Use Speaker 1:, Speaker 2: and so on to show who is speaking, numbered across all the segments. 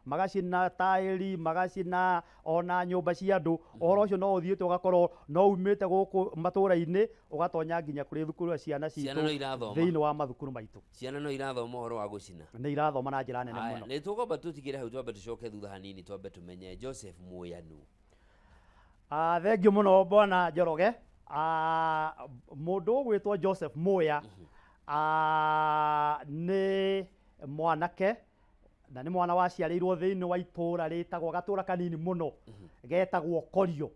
Speaker 1: magacina tairi magacina ona nyumba cia andu oro cio no uthiete ugakorwo no umite guku matura-ini ugatonya nginya kuri thukuru ciana citu thiini wa mathukuru maitu
Speaker 2: ciana no irathoma uhoro wa gucina
Speaker 1: ni irathoma na njira nene muno
Speaker 2: ni tugomba tutigire hau twambe tucoke thutha hanini twambe tumenye Joseph Muyanu
Speaker 1: thengio muno bwana Njoroge mundu ugwitwo Joseph Muya ni mwanake na ni mwana waciarirwo thiini wa itura ritagwo gatura kanini muno getagwo Korio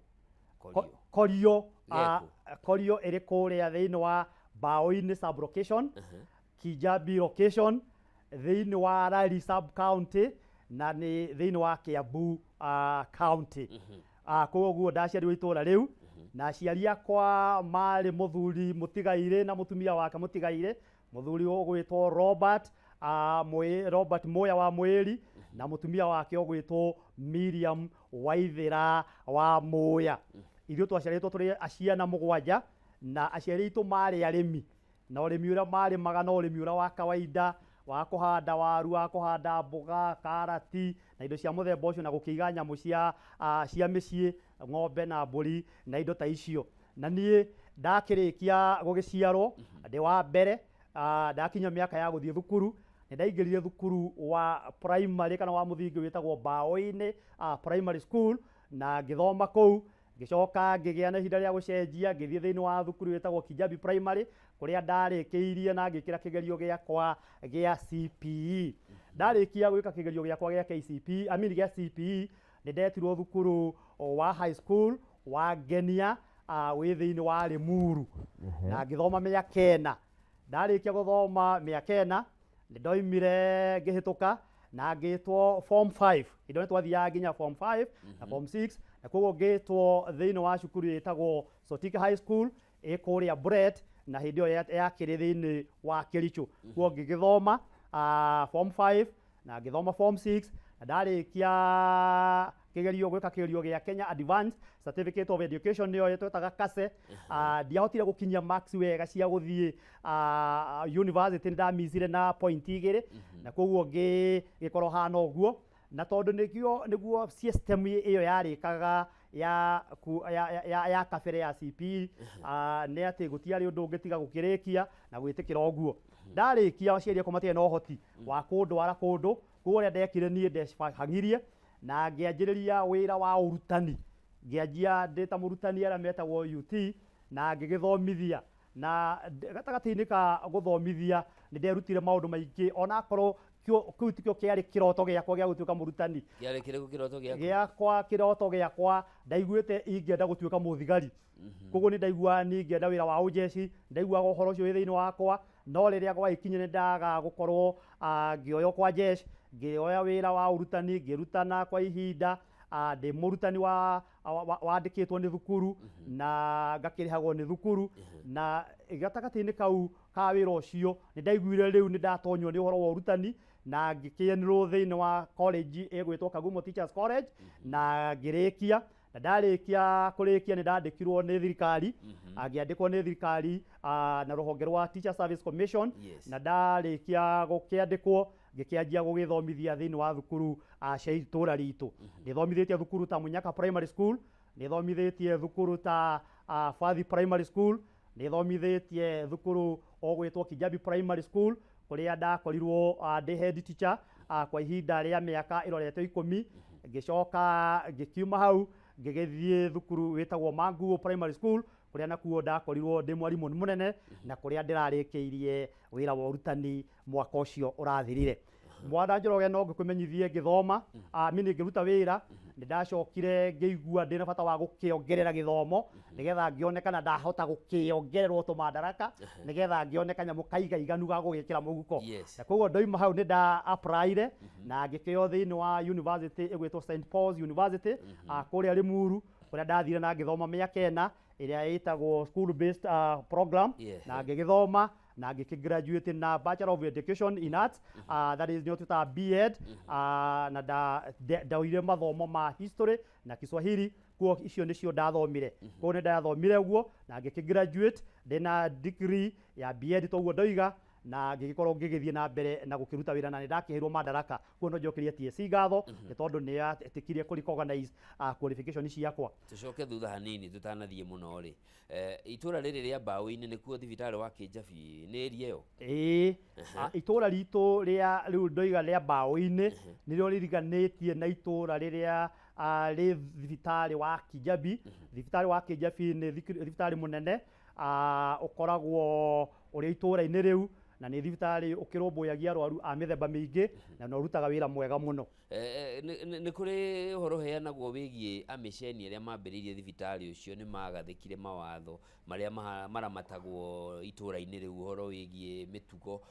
Speaker 1: Korio iri kuria thiini wa Baoini sub location Kijabi location thiini wa Rari sub county na ni thiini wa Kiambu county koguo ndaciarirwo itura riu na aciari akwa mari muthuri mutigaire na mutumia wake mutigaire muthuri ugwitwo Robert Moya wa Mweri na mutumia wake ugwitwo Miriam Waithira wa Moya ithuĩ twaciarĩtwo tũrĩ aciana mũgwanja na aciari aitũ marĩ arĩmi na ũrĩmi ũrĩa marĩmaga no ũrĩmi ũrĩa wa kawaida wa kũhanda waru wa kũhanda mboga karati na indo cia mũthemba ũcio na gũkĩiga nyamũ cia mĩciĩ ng'ombe na mbũri na indo ta icio na niĩ ndakĩrĩkia gũgĩciarwo ndĩ wa mbere ndakinya mĩaka ya gũthiĩ thukuru ndaingĩrire thukuru wa primary kana wa mũthingi wĩtagwo Baoini primary school na ngĩthoma kũu ngĩcoka ngĩgĩa na ihinda rĩa gũcenjia ngĩthiĩ thĩinĩ wa thukuru wĩtagwo Kijabi primary kũrĩa ndarĩkĩirie na ngĩkĩra kĩgerio gĩakwa gĩa CPE ndarĩkia gwĩka kĩgerio gĩakwa gĩa KCPE gĩa CPE nĩ ndetirwo thukuru wa high school wa Ngenia wĩ thĩinĩ wa Limuru na ngĩthoma mĩaka 4 ndarĩkia gũthoma mĩaka 4 nĩ ndoimire ngĩhĩtũka na ngĩtwo form 5 indo nĩ twathiaga nginya form 5 na form 6 na koguo ngĩtwo thĩinĩ wa cukuru ĩtagwo Sotika High School ĩkũrĩa Brett na hĩndĩ ĩyo yakĩrĩ thĩinĩ wa Kericho koguo ngĩgĩthoma form 5 na ngĩthoma form 6 na ndarĩkia gwĩka kĩgerio gĩa Kenya Advanced Certificate of Education nĩyo twetaga KASE ndiahotire gũkinyia marks wega cia gũthiĩ university ndamicire na point 2 na koguo ngĩkorwo hana ũguo na tondũ nĩguo system ĩyo yarĩkaga ya kabere ya CPE nĩ atĩ gũtiarĩ ũndũ ũngĩtiga gũkĩrĩkia na gwĩtĩkĩra ũguo ndarĩkia aciari akwa matirĩ na ũhoti wa kũndwara kũndũ koguo ũrĩa ndekire niĩ ndehang'irie na ngĩanjĩrĩria wĩra wa ũrutani ngĩanjia ndĩ ta mũrutani arĩa metagwo UT na ngĩgĩthomithia na gatagatĩ-inĩ ka gũthomithia nĩ nderutire maũndũ maingĩ ona akorwo kĩu tikĩo kĩarĩ kĩroto gĩakwa gĩa gũtuĩka mũrutani kĩroto gĩakwa ndaiguĩte ingĩenda gũtuĩka mũthigari koguo nĩ ndaiguaga ningĩenda wĩra wa ũjeci ndaiguaga ũhoro ũcio wĩ thĩinĩ wakwa no rĩrĩa gwagĩkinya nĩ ndaga gũkorwo ngĩoywo kwa jeshi ngĩoya wĩra wa ũrutani ngĩrutana kwa ihinda ndĩ mũrutani wandĩkĩtwo nĩ thukuru na ngakĩrĩhagwo nĩ thukuru na gatagatĩ-inĩ kau ka wĩra ũcio nĩ ndaiguire rĩu nĩ ndatonywo nĩ ũhoro wa ũrutani na ngĩkĩanĩrwo thĩinĩ wa college ĩgwĩtwo Kagumo Teachers College na ngĩrĩkia na ndarĩkia kũrĩkia nĩ ndandĩkirwo nĩ thirikari ngĩandĩkwo nĩ thirikari na rũhonge rwa Teacher Service Commission na ndarĩkia gũkĩandĩkwo ngĩkĩanjia gũgĩthomithia thĩinĩ wa thukuru cia itũra ritũ nĩ thomithĩtie thukuru ta Munyaka Primary School nĩ thomithĩtie thukuru ta Fathi Primary School nĩ thomithĩtie thukuru ogwĩtwo Kijabi Primary School kũrĩa ndakorirwo ndĩ head teacher kwa ihinda rĩa mĩaka ĩrorete 10 ngĩcoka ngĩkiuma hau ngĩgĩthiĩ thukuru wĩtagwo Manguo Primary School kũrĩa nakuo ndakorirwo ndĩ mwarimũ mũnene na kũrĩa ndĩrarĩkĩirie wĩra wa ũrutani mwaka ũcio ũrathirire mwana Njoroge no ngĩkũmenyithie ngĩthoma mimi ngĩruta wĩra nĩ ndacokire ngĩigua ndĩ na bata wa gũkĩongerera gĩthomo nĩgetha ngĩonekana ndahota gũkĩongererwo tũmandaraka nĩgetha ngĩoneka nyamũ kaigaiganu ga gũgĩkĩra mũhuko na koguo ndoima hau nĩ nda applyire na ngĩkĩo thĩinĩ wa university ĩgwĩtwo St Paul's University kũrĩa Limuru kũrĩa ndathire na ngĩthoma mĩaka 4 ĩrĩa ĩtagwo school based program na ngĩgĩthoma na ngĩgraduate na Bachelor of Education in Arts that is nĩyo twĩtaga B.Ed na ndaoire mathomo ma history na Kiswahili kuo icio nĩcio ndathomire kuo nĩ ndathomire ũguo na ngĩgraduate ndĩna degree ya B.Ed toguo ndoiga na ngigikorwo ngigithie na mbere na gukiruta wira na ndakiheirwo madaraka kuno njokerie TSC ngatho ni tondu ni atikirie kuri organize qualification ciakwa.
Speaker 2: Tucoke thutha hanini tutanathie muno ri itura riri ria Mbaũ-inĩ nikuo thibitari wa Kijabi ni area yo
Speaker 1: itura ritu ria riu ndoiga ria Mbaũ-inĩ nirio ririganitie na itura riria ri thibitari wa Kijabi. Thibitari wa Kijabi ni thibitari munene ukoragwo uri itura-ini riu na ni thibitari ukiromboyagia arwaru a mithemba mingi na no rutaga wira mwega muno.
Speaker 2: Ni kuri horo heanagwo wigie amisheni aria mambiririe thibitari ucio ni magathikire mawatho maria maramatagwo itura-ini riu horo wigie mitugo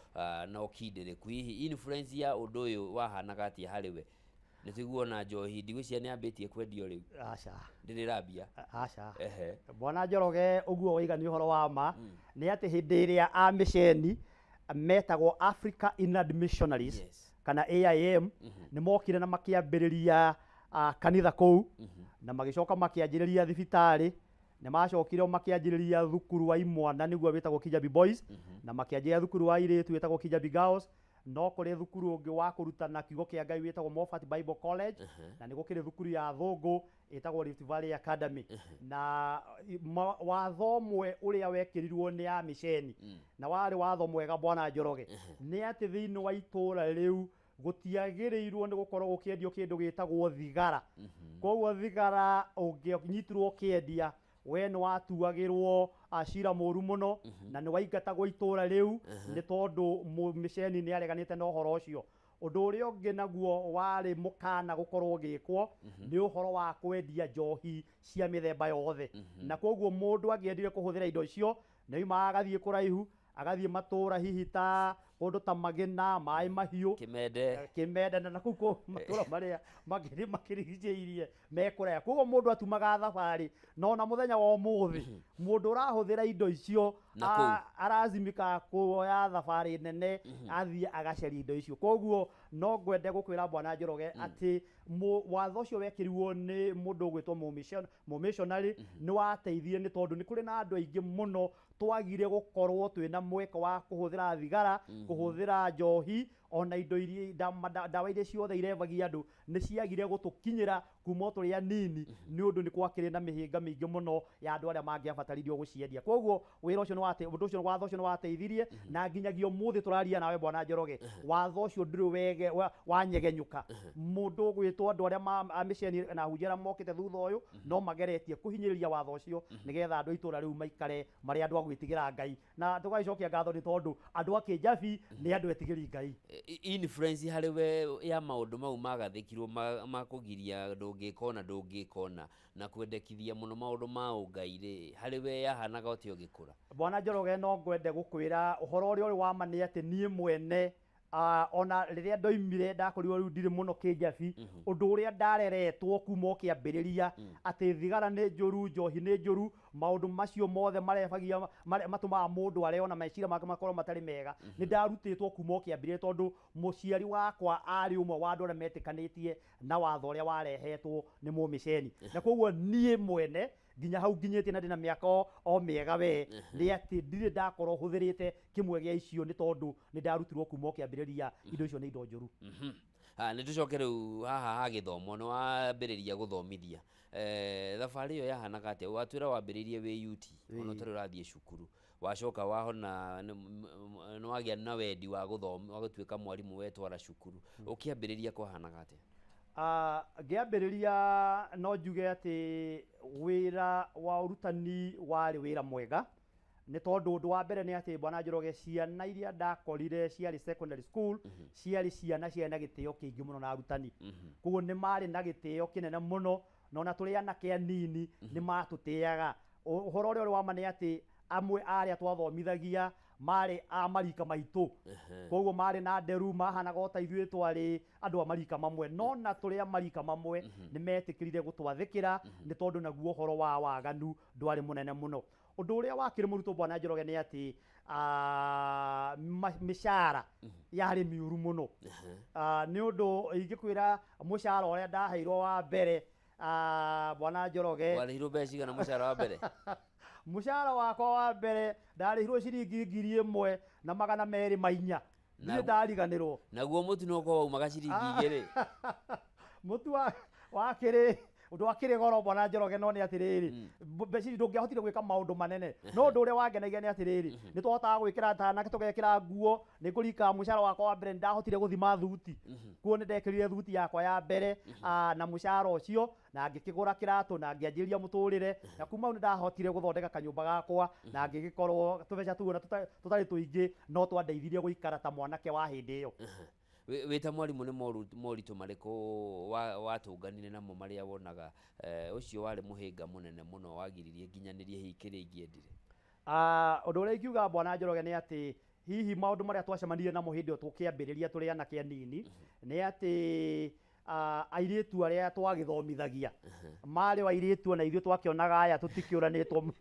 Speaker 2: na ukindiriku. Hihi influence ya undu uyu wahanaga atia hariwe? Nitiguona njohi ndigwicia ni ambitie kwendio riu.
Speaker 1: Aca
Speaker 2: Ndirabia
Speaker 1: aca Bwana Njoroge uguo waigani uhoro wa ma ni ati hindi iria amisheni metagwo Africa Inward Missionaries kana AIM ni mokire na makiambiriria kanitha kou na magicoka makianjiriria thibitari ni macokire makianjiriria thukuru wa imwana niguo witagwo Kijabi Boys na makianjiriria thukuru wa iritu witagwo Kijabi Girls no kuri thukuru ungi wa kurutana kiugo kia Ngai witagwo Moffat Bible College na ni gukire thukuru ya thungu itagwo Rift Valley Academy na watho mwe uria wekirirwo ni ya misheni na wari watho mwega Bwana Njoroge ni ati thiini wa itura riu gutiagirirwo ni gukorwo gukiendio kindu gitagwo thigara. Koguo thigara unginyitirwo kiendia we ni watuagirwo acira muru muno na ni waigatagwo itura riu ni tondu misheni ni areganite na uhoro ucio. Undu uria ungi naguo wari mukana gukorwo gikwo ni uhoro wa kwendia njohi cia mithemba yothe na koguo mundu agiendire kuhuthira indo icio ni ima agathie kuraihu agathie matura hihi ta kundu ta Magina Mai Mahiu Kimende na kuko matura maria magiri makirigiirie mekuraya. Koguo mundu atumaga thabari no na muthenya wa umuthi mundu urahuthira indo icio arazimika kuoya thabari nene athie agaceri indo icio. Koguo no ngwende gukwira Bwana Njoroge ati watho ucio wekiriwo ni mundu gwitwo mu missionary ni wateithire ni tondu ni kuri na andu aingi muno twagire gukorwo twina mweke wa kuhuthira thigara kuhuthira njohi ona indo iria dawa iria ciothe irevagia andu ni ciagire gutukinyira kuma turi anini ni undu ni kwakire na mihinga mingi muno ya andu aria mangiabataririo guciendia. Koguo wira ucio ni wate undu ucio watho ucio ni wateithirie na nginyagia umuthi turaria nawe Bwana Njoroge watho ucio ndiri wege wanyegenyuka mundu gwitwo andu aria amisheni na hunjira mokite thutha uyu no mageretie kuhinyiriria watho ucio nigetha andu itura riu maikare mari andu agwitigira Ngai na tugacokia ngatho ni tondu andu a Kijabi ni andu etigiri Ngai.
Speaker 2: Influence hariwe ya maundu mau magathikirwo makugiria ndungikona na kwendekithia muno maundu ma ungaire hariwe yahanaga otio gikura.
Speaker 1: Bwana Njoroge no ngwende gukwira uhoro uria uri wa mani ati nie mwene ona riria ndoimire ndakorirwo riu ndiri muno Kijabi undu uria ndareretwo kuma kiambiriria ati thigara ni njuru njohi ni njuru maundu macio mothe marefagia matuma mundu areona mecira make makorwo matari mega ni ndarutitwo kuma kiambiriria tondu muciari wakwa ari umwe wa andu aria metikanitie na watho uria warehetwo ni mu misheni na koguo nie mwene nginya hau nginyite na ndina miaka o miega we ni ati ndire ndakorwo huthirite kimwe gia icio ni tondu ni ndarutirwo kuma kiambiriria indo icio ni indo njuru.
Speaker 2: Ni tucoke riu haha ha githomo ni wambiriria guthomithia thabari iyo yahanaga atia watwira wambiririe wi UT ono tari urathie cukuru wacoka wahona ni wagia na wendi wa guthoma wa gutuika mwarimu wetwara cukuru ukiambiriria kwahanaga atia?
Speaker 1: Ngiambiriria no njuge ati wira wa urutani wari wira mwega ni tondu undu wa mbere ni ati Bwana Njoroge ciana iria ndakorire ciari secondary school ciari ciana ciana gitio kingi muno na arutani koguo ni mari na gitio kinene muno no na turi anake anini ni matutiaga. Uhoro uria wa mani ati amwe aria twathomithagia mari amarika maitu koguo mari na nderu mahanaga ota ithuĩ twari andu amarika mamwe no na turi amarika mamwe ni metikirire gutwathikira ni tondu naguo uhoro wa waganu ndwari munene muno. Undu uria wakire murutwo Bwana Njoroge ni ati mishara yari miuru muno ni undu ingikwira mushara uria ndaheirwo wa mbere Bwana Njoroge
Speaker 2: warihirwo mbeca cigana mushara wa mbere?
Speaker 1: mucara wakwa wa mbere ndarihirwo ciringi 1,000 na 204 nĩ ndariganĩrwo
Speaker 2: naguo mutu no ko wauma ciringi 2
Speaker 1: mutu wa kĩrĩ undu akire goro Bwana Njoroge no nĩ atiriri mbeci ndũngĩahotire gwĩka maũndũ manene no ũndũ ũrĩa wangenagia nĩ atiriri nĩ tũhotaga gwĩkĩra tana tũgekĩra nguo nĩ ngũrika mucara wakwa wa mbere ndahotire gũthima thuti kuo nĩ ndekĩrire thuti yakwa ya mbere na mucara ũcio na ngĩkĩgũra kĩratũ na ngĩanjĩria mũtũrĩre na kuma nĩ ndahotire gũthondeka kanyũmba gakwa na ngĩgĩkorwo tũbeca tuona tũtarĩ tũingĩ no twandeithirie gũikara ta mwanake wa hĩndĩ ĩyo
Speaker 2: wita mwarimu nĩ moritũ marĩkũ watũnganire namo marĩa wonaga ũcio warĩ mũhĩnga mũnene mũno wagiririe nginyanĩrie hihi kĩrĩa ingĩendire
Speaker 1: ũndũ ũrĩa ingiuga Bwana Njoroge nĩ atĩ hihi maũndũ marĩa twacemanirie namo hĩndĩ ĩyo tũkĩambĩrĩria tũrĩ anake anini nĩ atĩ airĩtu arĩa twagĩthomithagia marĩ wa airĩtu na ithuĩ twakĩonaga aya tũtikĩũranĩtwo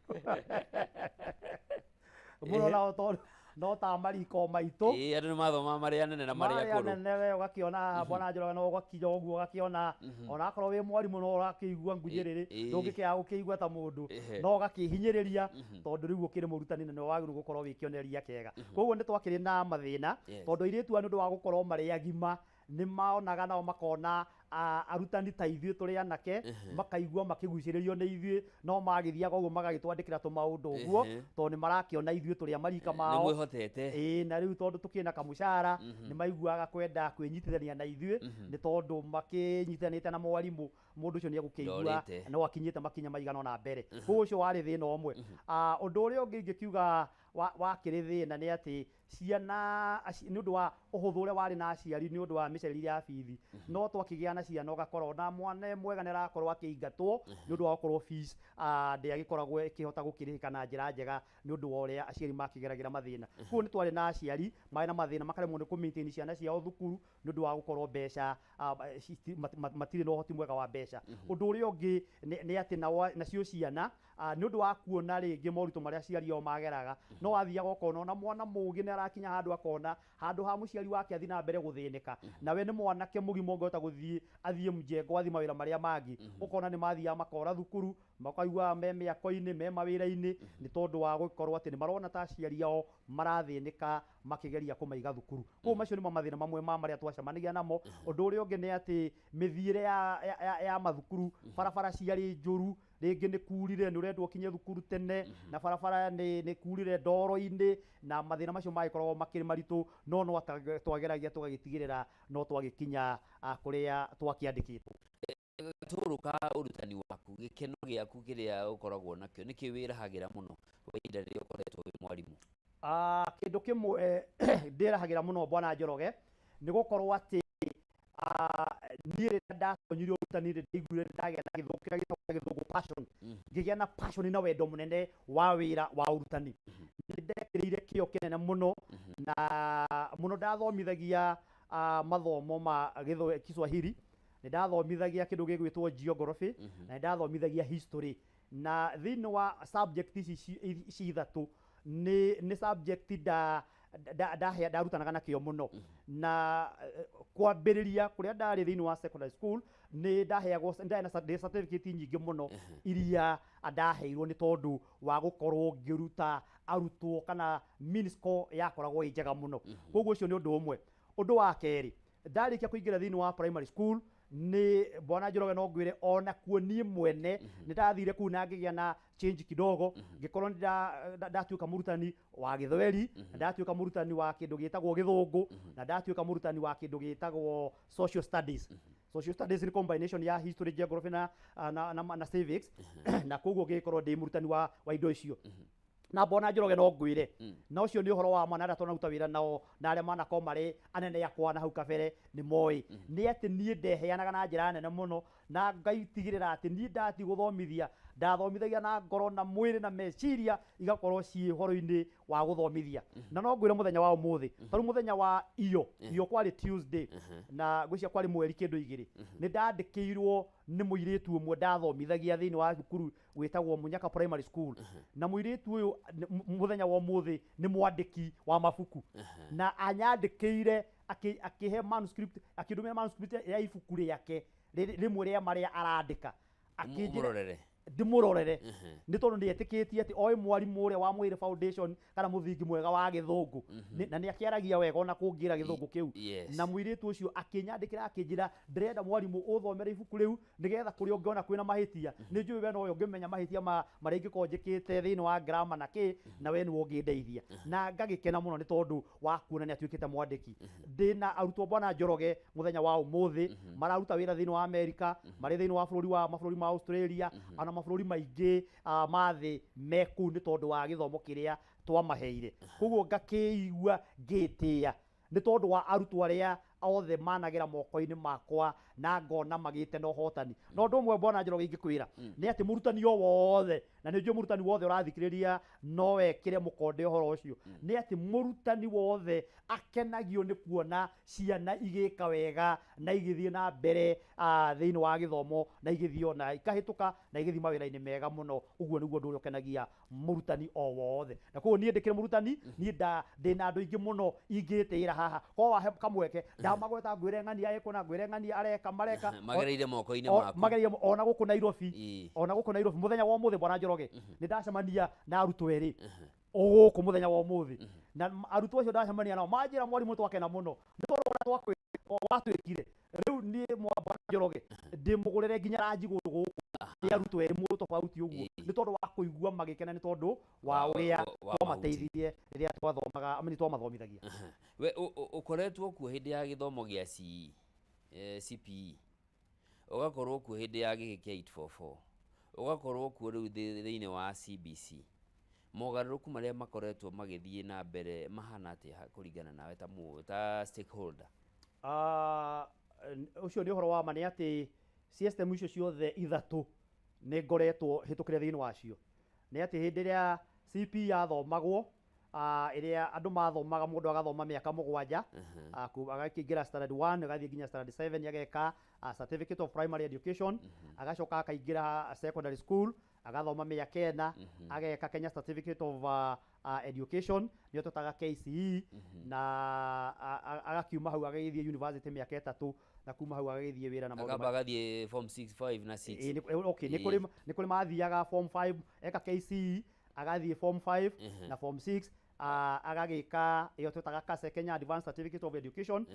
Speaker 1: mũno nao tondũ no ta mariko maitũ
Speaker 2: andũ nĩ mathoma marĩa nene na marĩa akũrũ
Speaker 1: marĩa nene we ũgakĩona Bwana Njoroge no ũgakinya ũguo ũgakĩona ona akorwo wĩ mwarimũ no ũrakĩigua ngunyĩrĩrĩ ndũngĩkĩaga gũkĩigua ta mũndũ no ũgakĩhinyĩrĩria tondũ rĩu ũkĩrĩ mũrutani nene wagĩrĩirwo gũkorwo wĩkĩonereria kĩega koguo nĩ twakĩrĩ na mathĩna tondũ airĩtu nĩ ũndũ wa gũkorwo marĩ agima nĩ maonaga nao makona arutani ta ithuĩ tũrĩ anake makaigua makĩgucĩrĩrio nĩ ithuĩ no magĩthiaga ũguo magagĩtwandĩkĩra tũmaũndũ ũguo tondũ nĩ marakĩona ithuĩ tũrĩ marika mao
Speaker 2: nĩ mwĩhotete
Speaker 1: na rĩu tondũ tũkĩna kamũcara nĩ maiguaga kwenda kwĩnyitithania na ithuĩ nĩ tondũ makĩnyitithanĩte na mwarimũ mũndũ ũcio nĩ egũkĩigua no akinyĩte makinya maigana ona mbere koguo ũcio warĩ thĩna ũmwe ũndũ ũrĩa ũngĩ ingĩkiuga wakĩrĩ thĩna nĩ atĩ ciana nĩ ũndũ wa ũhũthũ ũrĩa warĩ na aciari nĩ ũndũ wa mĩcerire ya bithi no twakĩgĩa na ciana ũgakorwo na mwana mwega nĩ arakorwo akĩingatwo nĩ ũndũ wa gũkorwo fees ndĩagĩkoragwo ĩkĩhota gũkĩrĩhĩka na njĩra njega nĩ ũndũ wa ũrĩa aciari makĩgeragĩra mathĩna koguo nĩ twarĩ na aciari marĩ na mathĩna makaremwo nĩ kũ-maintain ciana ciao thukuru nĩ ũndũ wa gũkorwo mbeca matirĩ na ũhoti mwega wa mbeca ũndũ ũrĩa ũngĩ nĩ atĩ nacio ciana nĩ ũndũ wa kuona rĩngĩ moritũ marĩa aciari ao mageraga no wathiaga ũkona ona mwana mũgĩ nĩ arakinya handũ akona handũ ha mũciari wake athiĩ na mbere gũthĩnĩka nawe nĩ mwanake mũgima ũngĩhota gũthiĩ athiĩ mjengo athiĩ mawĩra marĩa mangĩ ũkona nĩ mathiaga makora thukuru makaigua me mĩako-inĩ me mawĩra-inĩ nĩ tondũ wa gũkorwo atĩ nĩ marona ta aciari ao marathĩnĩka makĩgeria kũmaiga thukuru koguo macio nĩ mathĩna mamwe ma marĩa twacemanagia namo ũndũ ũrĩa ũngĩ nĩ atĩ mĩthiĩre ya mathukuru barabara ciarĩ njũru rĩngĩ nĩ kurire nĩ ũrendwo kinye thukuru tene na barabara nĩ kurire ndoro-inĩ na mathĩna macio magĩkoragwo makĩrĩ maritũ no twageragia tũgagĩtigĩrĩra no twagĩkinya kũrĩa twakĩandĩkĩtwo
Speaker 2: Gatũrũ ka ũrutani waku gĩkeno gĩaku kĩrĩa ũkoragwo nakĩo nĩkĩ wĩrahagĩra mũno kwa ihinda rĩrĩa ũkoretwo wĩ mwarimũ
Speaker 1: kĩndũ kĩmwe ndĩrahagĩra mũno Bwana Njoroge nĩ gũkorwo atĩ niĩ rĩrĩa ndatonyirio ũrutani ndaiguire ndagĩa na gĩthũngũ passion ngĩgĩa na passion na wendo mũnene wa wĩra wa ũrutani nĩ ndekĩrĩire kĩo kĩnene mũno na mũno ndathomithagia mathomo ma Kiswahili nĩ ndathomithagia kĩndũ gĩgwĩtwo geography na nĩ ndathomithagia history na thĩinĩ wa subject ici ithatũ nĩ subject ndarutanaga na kĩo mũno na kwambĩrĩria kũrĩa ndarĩ thĩinĩ wa secondary school nĩ ndaheagwo ndĩ certificate nyingĩ mũno iria ndaheirwo nĩ tondũ wa gũkorwo ngĩruta arutwo kana minisco yakoragwo ĩ njega mũno koguo ũcio nĩ ũndũ ũmwe ũndũ wa kerĩ ndarĩkia kũingĩra thĩinĩ wa primary school nĩ Bwana Njoroge no ngwĩre ona kuo niĩ mwene nĩ ndathire kũu na ngĩgĩa na change kidogo ngĩkorwo ndatuĩka mũrutani wa Gĩthweri ndatuĩka mũrutani wa kĩndũ gĩtagwo Gĩthũngũ na ndatuĩka mũrutani wa kĩndũ gĩtagwo social studies nĩ combination ya history geography na civics na koguo ngĩkorwo ndĩ mũrutani wa indo icio na Bwana Njoroge no ngwĩre na ũcio nĩ ũhoro wa mwana arĩa tũnaruta wĩra nao na arĩa manakorwo marĩ anene akwa na hau kabere nĩ moĩ nĩ atĩ niĩ ndeheanaga na njĩra nene mũno na ngaitigĩrĩra atĩ niĩ ndati gũthomithia ndathomithagia na ngoro na mwĩrĩ na meciria igakorwo ciĩ ũhoro-inĩ wa gũthomithia na no ngwĩre mũthenya wa ũmũthĩ tarĩ mũthenya wa iyo kwarĩ Tuesday na gwĩcia kwarĩ mweri kĩndũ igĩrĩ nĩ ndandĩkĩirwo nĩ mũirĩtu ũmwe ndathomithagia thĩinĩ wa cukuru wĩtagwo Munyaka Primary School na mũirĩtu ũyũ mũthenya wa ũmũthĩ nĩ mwandĩki wa mabuku na anyandĩkĩire akĩhe manuscript akĩndũmĩra manuscript ya ibuku rĩake rĩmwe rĩa marĩa arandĩka ndimurorere nĩ tondũ nĩ etĩkĩtie atĩ oĩ mwarimũ ũrĩa wa Mwĩrĩ Foundation kana mũthingi mwega wa gĩthũngũ na nĩ akĩaragia wega ona kũngĩra gĩthũngũ kĩu na mũirĩtu ũcio akĩnyandĩkĩra akĩnjĩra ndĩrenda mwarimũ ũthomere ibuku rĩu nĩgetha kũrĩa ũngĩona kwĩna mahĩtia nĩ njũĩ we no ũngĩmenya mahĩtia marĩa ingĩkorwo njĩkĩte thĩinĩ wa grammar na kĩ na we nĩwe ũngĩndeithia na ngagĩkena mũno nĩ tondũ wa kuona nĩ atuĩkĩte mwandĩki ndĩna arutwo Bwana Njoroge mũthenya wa ũmũthĩ mararuta wĩra thĩinĩ wa Amerika marĩ thĩinĩ wa mabũrũri ma Australia ona mabũrũri maingĩ ma thĩ meku nĩ tondũ wa gĩthomo kĩrĩa twamaheire koguo ngakĩigua ngĩtĩa nĩ tondũ wa arutwo arĩa othe managera moko-inĩ makwa na ngona magĩte na ũhotani no ũndũ ũmwe Bwana Njoroge ingĩkwĩra nĩ atĩ mũrutani o wothe na nĩ njũĩ mũrutani wothe ũrathikĩrĩria no wekĩre mũkonde ũhoro ũcio nĩ atĩ mũrutani wothe akenagio nĩ kuona ciana igĩka wega na igĩthiĩ na mbere thĩinĩ wa gĩthomo na igĩthiĩ ona ikahĩtũka na igĩthiĩ mawĩra-inĩ mega mũno ũguo nĩguo ũndũ ũrĩa ũkenagia mũrutani o wothe na koguo niĩ ndĩkĩrĩ mũrutani niĩ ndĩna andũ aingĩ mũno ingĩtĩĩra haha ko wahe kamweke ndamagweta ngwĩre ng'ania ekũna ngwĩre ng'ania areka
Speaker 2: magereire moko-inĩ maku
Speaker 1: magereire ona gũkũ Nairobi mũthenya wa ũmũthĩ Bwana Njoroge nĩ ndacemania na arutwo erĩ gũkũ mũthenya wa ũmũthĩ na arutwo acio ndacemania nao manjĩra mwarimũ twakena mũno nĩ tondũ watwĩkire rĩu niĩ Bwana Njoroge ndĩmũgũrĩre nginya ranji gũkũ gũkũ nĩ arutwo erĩ mũndũ tofauti ũguo nĩ tondũ wa kũigua magĩkena nĩ tondũ wa ũrĩa twamateithirie rĩrĩa twamathomithagia
Speaker 2: we ũkoretwo kuo hĩndĩ ya gĩthomo gĩa CPE ũgakorwo kuo hĩndĩ ya gĩkĩ kĩa 844 ũgakorwo kuo rĩu thĩinĩ wa CBC mogarũrũku marĩa makoretwo magĩthiĩ na mbere mahana atĩa kũringana nawe ta stakeholder
Speaker 1: ũcio nĩ ũhoro wa ma nĩ atĩ system icio ciothe ithatũ nĩ ngoretwo hĩtũkĩre thĩinĩ wacio nĩ atĩ hĩndĩ ĩrĩa CPE yathomagwo ĩrĩa andũ mathomaga mũndũ agathoma mĩaka 7 agakĩingĩra standard 1 agathiĩ nginya standard 7 ageka certificate of primary education agacoka akaingĩra secondary school agathoma mĩaka 4 ageka Kenya certificate of education nĩyo tũtaga KCE na agakiuma hau agagĩthiĩ university mĩaka 3 na kuma hau agagĩthiĩ wĩra na
Speaker 2: maũndũ agathiĩ form 6 5 na 6
Speaker 1: okay nĩ kũrĩ mathiaga form 5 eka KCE agathiĩ form 5 na form 6 agagĩka ĩyo twĩtaga KASE Kenya Advanced Certificate of Education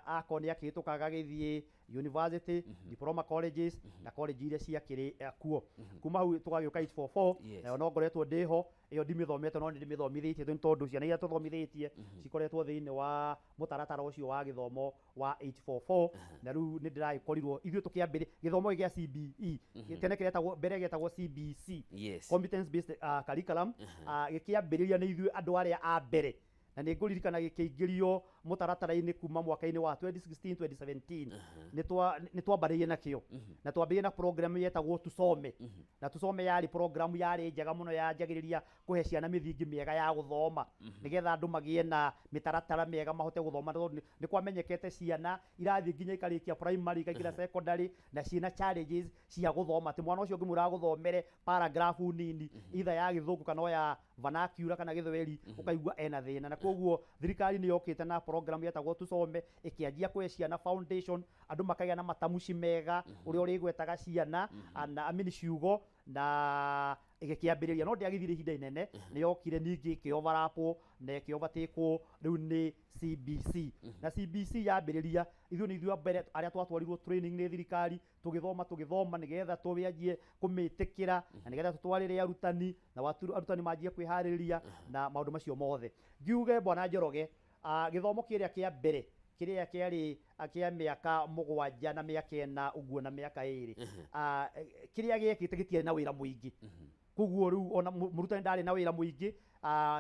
Speaker 1: akoni akĩhĩtũka agagĩthiĩ university diploma colleges na college iria ciakĩrĩ kuo kuma hau tũgagĩũka 844 nayo no ngoretwo ndĩho ĩyo ndimĩthomete no nĩndĩmĩthomithĩtie nĩ tondũ ciana iria tũthomithĩtie cikoretwo thĩinĩ wa mũtaratara ũcio wa gĩthomo wa 844 na rĩu nĩ ndĩragĩkorirwo ithuĩ tũkĩambĩrĩria gĩthomo gĩa CBE tene kĩretagwo mbere gĩetagwo CBC competence based curriculum gĩkĩambĩrĩria nĩ ithuĩ andũ arĩa a mbere na nĩ ngũririkana gĩkĩingĩrio mũtaratara-inĩ kuma mwaka-inĩ wa 2016 2017 nĩ twambĩrĩirie nakĩo na twambĩrĩirie na program yetagwo Tusome na Tusome yarĩ program yarĩ njega mũno yanjagĩrĩria kũhe ciana mĩthingi mĩega ya gũthoma nĩgetha andũ magĩe na mĩtaratara mĩega mahote gũthoma nĩ kwamenyekete ciana irathiĩ nginya ikarĩkia primary ikaingĩra secondary na ciĩna challenges cia gũthoma atĩ mwana ũcio ũngĩmwĩra gũthomere paragraph nini either ya gĩthũngũ kana ya vernacular kana gĩthweri ũkaigua ena thĩna na koguo thirikari nĩ yokĩte na program yetagwo Tusome ĩkĩanjia kũhe ciana foundation andũ makagĩa na matamuci mega ũrĩa ũrĩgwetaga ciana na amini ciugo na ĩgĩkĩambĩrĩria no ndĩagithire ihinda inene nĩ yokire ningĩ ĩkĩoverlapwo na ĩkĩovertake rĩu nĩ CBC na CBC yambĩrĩria ithuĩ nĩ ithuĩ mbere arĩa twatwarirwo training nĩ thirikari tũgĩthoma nĩgetha tũbĩanjie kũmĩtĩkĩra na nĩgetha tũtwarĩre arutani na arutani manjie kwĩharĩrĩria na maũndũ macio mothe ngiuge Bwana Njoroge gĩthomo kĩrĩa kĩa mbere kĩrĩa kĩarĩ kĩa mĩaka 7 na mĩaka 4 ũguo na mĩaka 2 kĩrĩa gĩekĩte gĩtiarĩ na wĩra mũingĩ koguo rĩu ona mũrutani ndarĩ na wĩra mũingĩ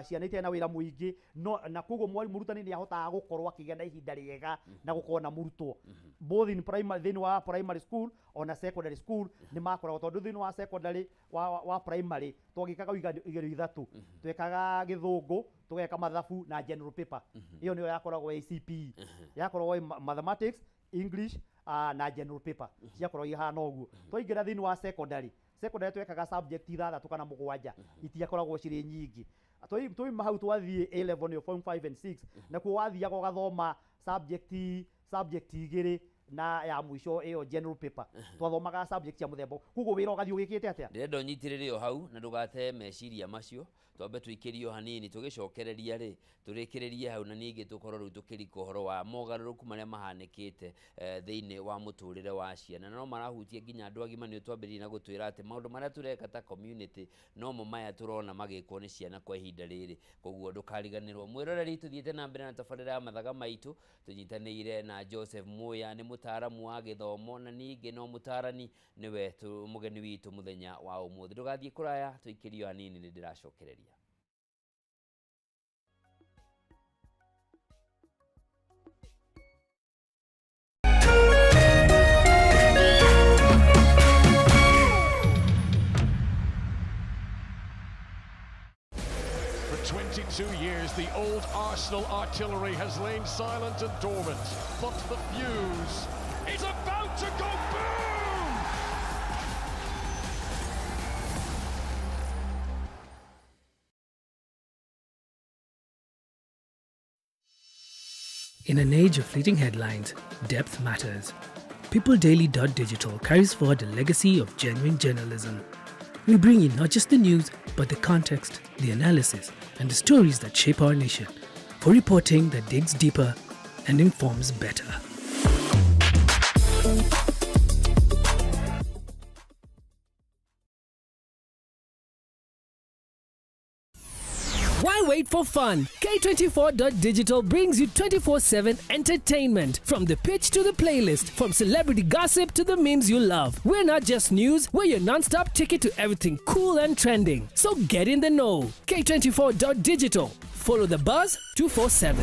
Speaker 1: ciana itarĩ na wĩra mũingĩ no na koguo mũrutani nĩ ahotaga gũkorwo akĩgĩa na ihinda rĩega na gũkorwo na mũrutwo both in primary thĩinĩ wa primary school ona secondary school nĩ makoragwo tondũ thĩinĩ wa secondary wa primary twagĩkaga igerio ithatũ twekaga gĩthũngũ tũgeka mathabu na general paper ĩyo nĩyo yakoragwo CPE yakoragwo mathematics English na general paper ciakorwo ihana ũguo twaingĩra thĩinĩ wa secondary twekaga subject 6 kana 7 itiakoragwo cirĩ nyingĩ twaima hau twathiĩ A level nĩyo form 5 and 6 na kuo wathiaga ũgathoma subject 2 na ya mwisho iyo general paper twathomaga subject cia muthemba kugo wira ugathi ugikite atia
Speaker 2: ndirenda unyitirire o hau na ndugate meciria macio twambe twikirio hanini tugicokereria ri turikirerie hau na ningi tukorwo ru tukirika uhoro wa mogaruruku maria mahanikite thiini wa muturire wa ciana no marahutia nginya andu agima ni twambiririe na gutwira ati maundu maria tureka ta community no mo maya turona magikwo ni ciana kwa ihinda riri koguo ndukariganirwo mwiroreri tuthiete na mbere na tabarira ya mathaga maitu tunyitanire na Joseph Muya ni mutaaramu wa githomo na ningi no mutarani niwe mugeni witu muthenya wa umuthi ndugathie kuraya twikirio hanini ni ndiracokereria.
Speaker 3: For 22 years, the old Arsenal artillery has lain silent and dormant, but the fuse is about to go boom!
Speaker 4: In an age of fleeting headlines, depth matters. PeopleDaily.digital carries forward a legacy of genuine journalism. We bring you not just the news, but the context, the analysis, and the stories that shape our nation, for reporting that digs deeper and informs better. Why wait for fun? K24.digital brings you 24/7 entertainment. From the pitch to the playlist, from celebrity gossip to the memes you love. We're not just news, we're your non-stop ticket to everything cool and trending. So get in the know. K24.digital. Follow the buzz 247.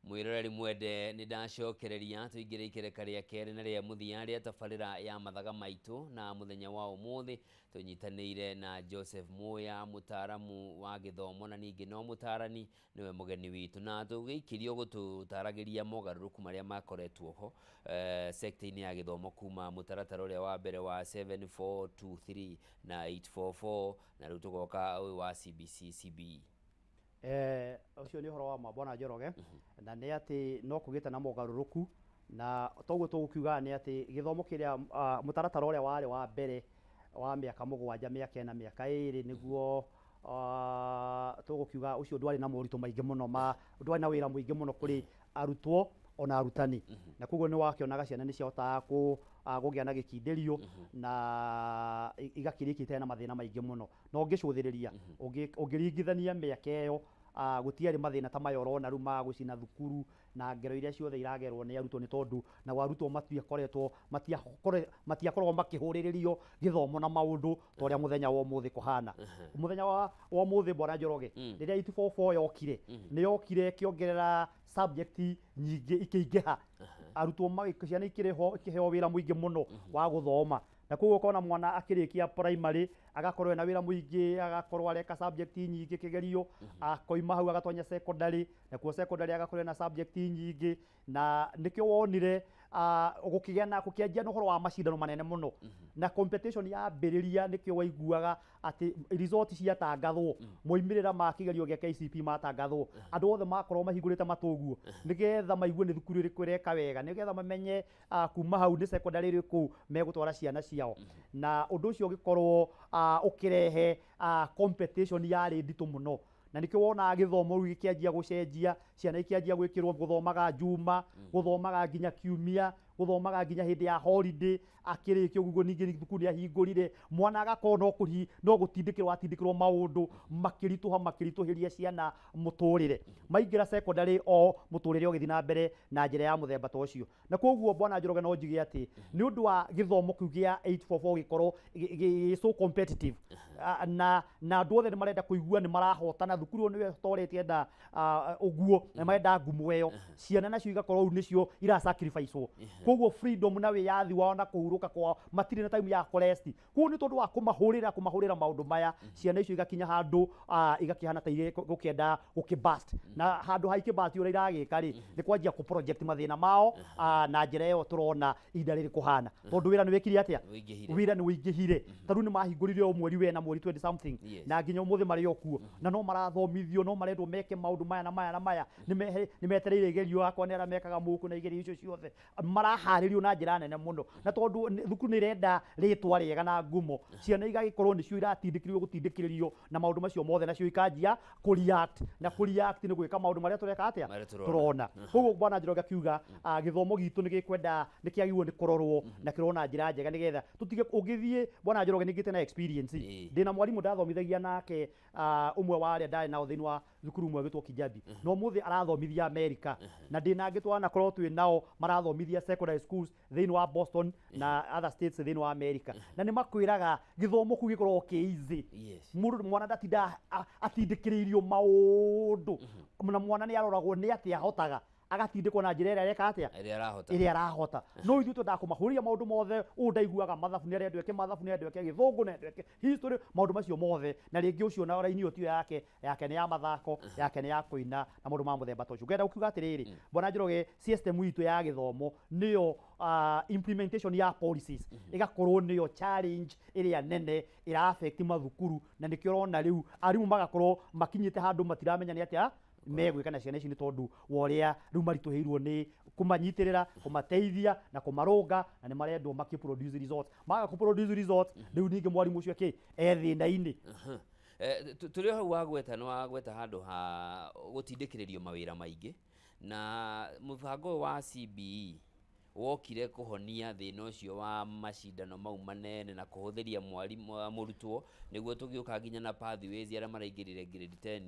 Speaker 2: mwiroreri mwende ni ndacokereria tuingire ikereka ria keri na ria muthia ria tabarira ya mathaga maitu na muthenya wa umuthi tunyitanire na Joseph Muya mutaaramu wa githomo na ningi no mutarani niwe mugeni witu na tugiikirio gututaragiria mogaruruku maria makoretwo ho sector-ini ya githomo kuma mutaratara uria wa mbere wa 7423 na 844 na riu tugoka wa CBC CBE.
Speaker 1: Ucio ni horo wa mabwana Njoroge na ni ati no kugite na mogaruruku na toguo tugukiuga ni ati githomo kiria mutaratara uria wari wa mbere wa miaka mugwanja miaka ena miaka iri niguo tugukiuga ucio ndwari na moritu maingi muno ndwari na wira muingi muno kuri arutwo ona arutani na koguo ni wakionaga ciana ni cihotaga gugia na gikindirio na igakirikite na mathina maingi muno no ngicuthiriria ungiringithania miaka iyo gutiari mathina ta mayo rona ru ma gucina thukuru na ngero iria ciothe iragerwo ni arutwo ni tondu na warutwo matiakorwo makihuriririo githomo na maundu toria muthenya wa umuthi kuhana muthenya wa umuthi bwana Njoroge riria 844 yokire ni yokire kiongerera subject nyingi ikiingiha arutwo magiciana ikiheo wira muingi muno wa guthoma na koguo kona mwana akirikia primary agakorwo na wira muingi agakorwo areka subject nyingi kigerio akoima hau agatonya secondary na kuo secondary agakorwo na subject nyingi na nikio wonire gukigia na kukianjia no horo wa macindano manene muno na competition ya mbiriria nikio waiguaga ati result ciatangathwo moimirira ma kigerio gia KCP matangathwo andu othe makorwo mahingurite matuguo nigetha maigue ni thukuru iriku ireka wega nigetha mamenye kuma hau ni secondary iriku megutwara ciana ciao na undu ucio gikorwo ukirehe competition ya nditu muno na nikio wona githomo ru gikianjia gucenjia ciana ikianjia gwikirwo guthomaga juma guthomaga nginya kiumia guthomaga nginya hindi ya holiday akirikio gugo ningi thukuru ya hingurire mwana agakorwo no gutindikirwo maundu makirituhiria ciana muturire maingira secondary o muturire ogithii na mbere na njira ya muthemba ta ucio na koguo bwana Njoroge no njige ati ni undu wa githomo kiugia 844 gikorwo so competitive na andu othe ni marenda kuigua ni marahotana thukuru niwe toretie nda uguo na marenda ngumu eyo ciana nacio igakorwo nicio ira sacrifice koguo freedom na wiyathi wao na kuhuruka kwao matirĩ na time ya kurest koguo nĩ tondũ wa kũmahũrĩra maũndũ maya ciana icio igakinya handũ igakĩhana ta irĩ gũkĩenda gũkĩbust na handũ ha ikĩbust ũrĩa iragĩka rĩ nĩ kwanjia kũ-project mathĩna mao na njĩra ĩyo tũrona ihinda rĩrĩ kũhana tondũ wĩra nĩ wĩkire atĩa wĩra nĩ wĩingĩhire tarĩu nĩ mahingũrire o mweri wena mweri 20 something na nginya ũmũthĩ marĩ o kuo na no marathomithio no marendwo meke maũndũ maya na maya nĩ metereire igerio akwa nĩ aramekaga mũkũ na igerio icio ciothe maraharĩrio na njĩra nene mũno na tondũ thukuru nĩ irenda rĩtwa rĩega na ngumo ciana igagĩkorwo nĩcio iratindĩkĩrĩrio gũtindĩkĩrĩrio na maũndũ macio mothe nacio ikanjia kũreact na kũreact nĩ gwĩka maũndũ marĩa tũreka atĩa tũrona koguo bwana Njoroge akiuga gĩthomo gitũ nĩ gĩkwenda nĩ kĩagĩrĩirwo nĩ kũrorwo na kĩrona njĩra njega nĩgetha tũtige ũgĩthiĩ bwana Njoroge nĩ ngĩte na experience ndĩna mwarimũ ndathomithagia nake ũmwe wa arĩa ndarĩ nao thĩinĩ wa thukuru ũmwe wĩtwo Kijabi no mũthĩ arathomithia America na ndĩna angĩ twanakorwo twĩ nao marathomithia secondary schools thĩinĩ wa Boston na other states thĩinĩ wa America na nĩ makwĩraga gĩthomo kĩu gĩkorwo kĩ easy mwana ndatinda atindĩkĩrĩirio maũndũ na mwana nĩ aroragwo nĩ atĩ ahotaga agatindĩkwo na njĩra ĩrĩa areka atĩa ĩrĩa arahota no ithuĩ twendaga kũmahũrĩria maũndũ mothe ndaiguaga mathabu nĩ arendwo eke mathabu nĩ arendwo eke gĩthũngũ nĩ arendwo eke history maũndũ macio mothe na rĩngĩ ũcio na raini ĩyo tiyo yake nĩ ya mathako yake nĩ ya kũina na maũndũ ma mũthemba ta ũcio ngenda gũkiuga atĩrĩrĩ bwana Njoroge system itũ ya gĩthomo nĩyo implementation ya policies ĩgakorwo nĩyo challenge ĩrĩa nene ĩra affect mathukuru na nĩkĩo ũrona rĩu arimũ magakorwo makinyĩte handũ matiramenya nĩ atĩa megwĩka na ciana ici nĩ tondũ wa ũrĩa rĩu maritũhĩirwo nĩ kũmanyitĩrĩra kũmateithia na kũmarũnga na nĩ marendwo makĩ-produce results maga kũ-produce results rĩu ningĩ mwarimũ ũcio thĩna-inĩ
Speaker 2: tũrĩ hau wagweta nĩ wagweta handũ ha gũtindĩkĩrĩrio mawĩra maingĩ na mũbango wa CBE wokire kũhonia thĩna ũcio wa macindano mau manene na kũhũthĩria mũrutwo nĩguo tũgĩũka nginya na pathways arĩa maraingĩrire grade 10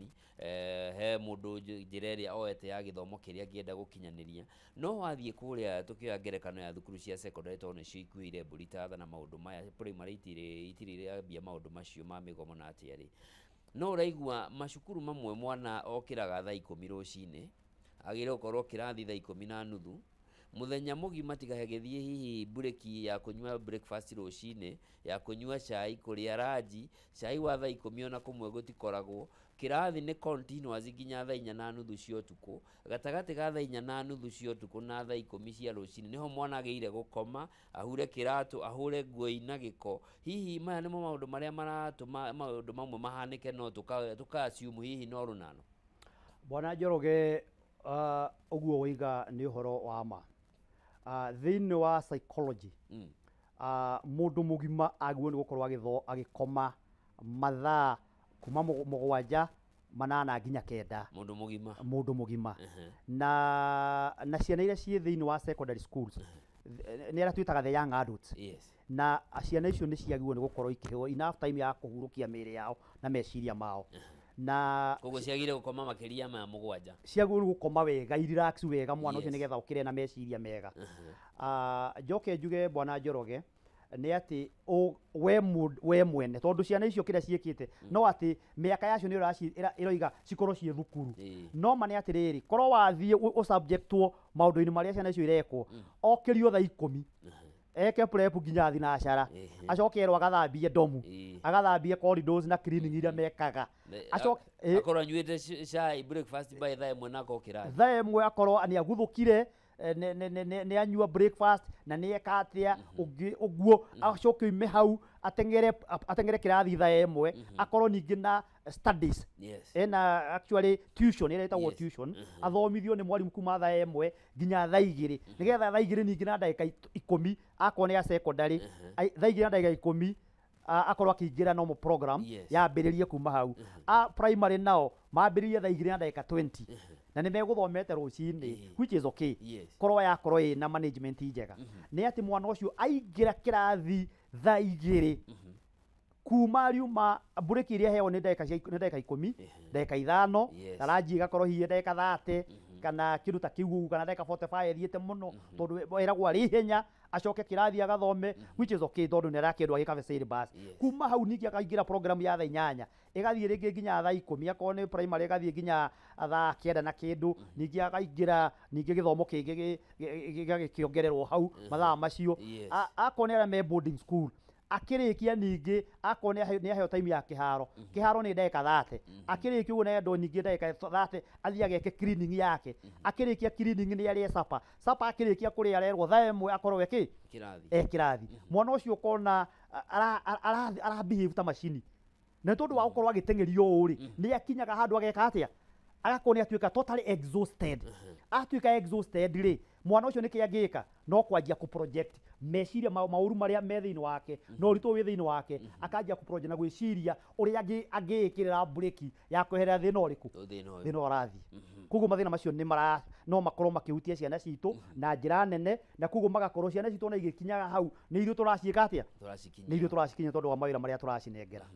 Speaker 2: he mũndũ njĩra ĩrĩa oete ya gĩthomo kĩrĩa angĩenda gũkinyanĩria no wathiĩ kũrĩa tũkĩoya ngerekano ya thukuru cia secondary tondũ nĩcio ikuire mbũri tatha na maũndũ maya primary itirĩ ambia maũndũ macio ma mĩgomo na atĩa no ũraigua macukuru mamwe mwana okĩraga thaa 10 rũcinĩ agĩrĩirwo gũkorwo kĩrathi thaa 10:30 muthenya mũgima tiga gĩthiĩ hihi bureki ya kunyua breakfast rũcinĩ ya kunyua chai kũrĩa ranji chai wa thaa 10 ona kũmwe gũtikoragwo kĩrathi nĩ continuous nginya thaa 4:30 cia ũtukũ gatagatĩ ga thaa 4:30 cia ũtukũ na thaa 10 cia rũcinĩ niho mwana agĩire gũkoma ahure kĩratũ ahure nguo ina gĩko hihi maya nĩmo maũndũ marĩa maratũma maũndũ mamwe mahanĩke no tũka-assume hihi no rũnano
Speaker 1: bwana Njoroge ũguo woiga nĩ ũhoro wa ma thĩinĩ wa psychology mũndũ mũgima agĩrĩirwo nĩ gũkorwo agĩkoma mathaa kuma 7 8 nginya 9 mũndũ mũgima na ciana iria ciĩ thĩinĩ wa secondary schools nĩ arĩa twĩtaga the young adults na ciana icio nĩ ciagĩrĩirwo nĩ gũkorwo ikĩheo enough time ya kũhurũkia mĩĩrĩ yao na meciria mao na
Speaker 2: koguo ciagire gũkoma makĩria ma 7
Speaker 1: ciagĩrĩirwo gũkoma wega relax wega mwana ũcio nĩgetha ũkĩre na meciria mega njoke njuge bwana Njoroge nĩ atĩ we mwene tondũ ciana icio kĩrĩa ciĩkĩte no atĩ mĩaka yacio nĩ ĩroiga cikorwo ciĩ thukuru no ma nĩ atĩrĩrĩ korwo wathiĩ ũsubjectwo maũndũ-inĩ marĩa ciana icio irekwo okĩrio thaa 10 eke prep nginya thinacara acoke erwo agathambie domu agathambie corridors na cleaning iria mekaga
Speaker 2: akorwo anyuĩte chai breakfast by thaa 1 na gokĩra
Speaker 1: thaa 1 akorwo nĩ aguthũkire nĩ anyua breakfast na nĩ eka atĩa ũguo acoke ime hau atengere kĩrathi thaa 1 akorwo ningĩ na studies ena actually tuition ĩrĩa ĩtagwo tuition athomithio nĩ mwarimũ kuma thaa 1 nginya thaa 2 nĩgetha thaa 2 ningĩ na ndagĩka 10 akorwo nĩ ya secondary thaa 2 na ndagĩka 10 akorwo akĩingĩra normal program yambĩrĩrie kuma hau primary nao mambĩrĩrie thaa 2 na ndagĩka 20 na nĩ megũthomete rũcinĩ which is okay korwo yakorwo ĩna management njega nĩ atĩ mwana ũcio aingĩra kĩrathi thaa 2 kuma riuma bureki iria heo nĩ ndagĩka 10 ndagĩka 5 na ranji ĩgakorwo hihi ndagĩka 30 kana kĩndũ ta kĩu kana ndagĩka 45 thiĩte mũno tondũ eragwo arĩ ihenya acoke kirathi agathome which is okay tondu nä arakendwo agä kabe syllabus kuma hau ningä akaingä program ya thaa 8 ĩgathiĩ rĩngĩ nginya thaa 10 akorwo nĩ primary ĩgathiĩ nginya thaa 9 na kĩndũ ningĩ akaingĩra ningĩ gĩthomo kĩngĩ gĩgakĩongererwo hau mathaa macio akorwo nĩ arĩa me boarding school akĩrĩkia ningĩ akorwo nĩ aheo time ya kĩharo kĩharo nĩ ndagĩka 30 akĩrĩkia ũguo nendo ningĩ ndagĩka 30 athiĩ ageke cleaning yake akĩrĩkia cleaning nĩ arĩe supper akĩrĩkia kũrĩa arerwo thaa 1 akorwo kĩrathi mwana ũcio ũkona ara behave ta macini na tondu wa gukorwo agitengerio ũũrĩ nĩ akinyaga handũ ageka atĩa agakorwo nĩ atuĩka totally exhausted atuĩka exhausted rĩ mwana ũcio nĩkĩ angĩka no kwanjia ku project meciria maũru marĩa me thĩinĩ wake no ũritũ wĩ thĩinĩ wake akanjia ku project na gwĩciria ũrĩa angĩĩkĩrĩra break ya kweherera thĩna ũrĩkũ thĩna ũrathiĩ koguo mathĩna macio no makorwo makĩhutia ciana citũ na njĩra nene na koguo magakorwo ciana citũ na igĩkinyaga hau nĩ ithuĩ tũraciĩka atĩa nĩ ithuĩ tũracikinya tondũ wa mawĩra marĩa tũracinengera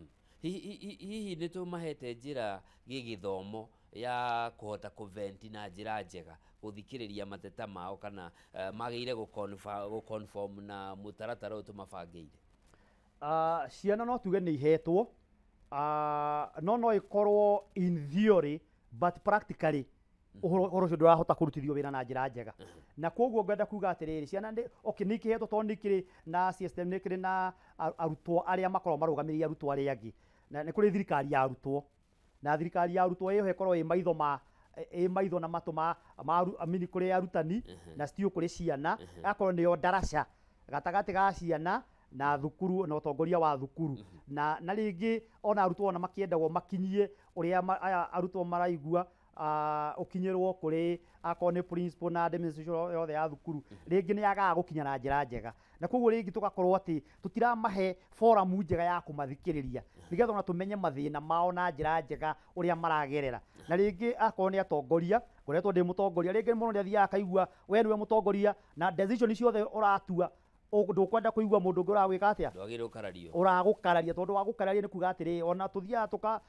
Speaker 2: hihi nĩ tũmahete njĩra gĩgĩthomo ya kuhota kuventi na njĩra njega guthikĩrĩria mateta mao kana magĩire gũconform na mũtaratara ũyũ tũmabangĩire
Speaker 1: ciana no tuge nĩ ihetwo no ikorwo in theory but practically ũhoro ũcio ndũrahota kũrutithio wĩra na njĩra njega na koguo ngwenda kuga atĩrĩrĩ ciana nĩ ikihetwo tondũ nĩ kĩrĩ na system nĩ kĩrĩ na arutwo arĩa makorwo marũgamĩrĩire arutwo arĩa angĩ na nĩ kũrĩ thirikari ya arutwo na thirikari ya arutwo ĩyo ĩkorwo ĩ maitho na matũ amini kũrĩ arutani na still kũrĩ ciana akorwo nĩyo daraca gatagatĩ ga ciana na thukuru na ũtongoria wa thukuru na rĩngĩ ona arutwo ona makĩendagwo makinyie ũrĩa arutwo maraigua ukinyirwo kuri akone principal na administration yothe ya thukuru ringi ni agaga gukinya na njira njega na koguo ringi tugakorwo ati tutiramahe forum njega ya kumathikiriria nigetha ona tumenye mathina mao na njira njega uria maragerera na ringi akorwo ni atongoria ngoretwo ndi mutongoria ringi muno ni athia akaigua we niwe mutongoria na decision ciothe uratua ndukwenda kuigua mundu ungi uragwika atia uragukararia tondu wa gukararia ni kuga atiri ona tuthia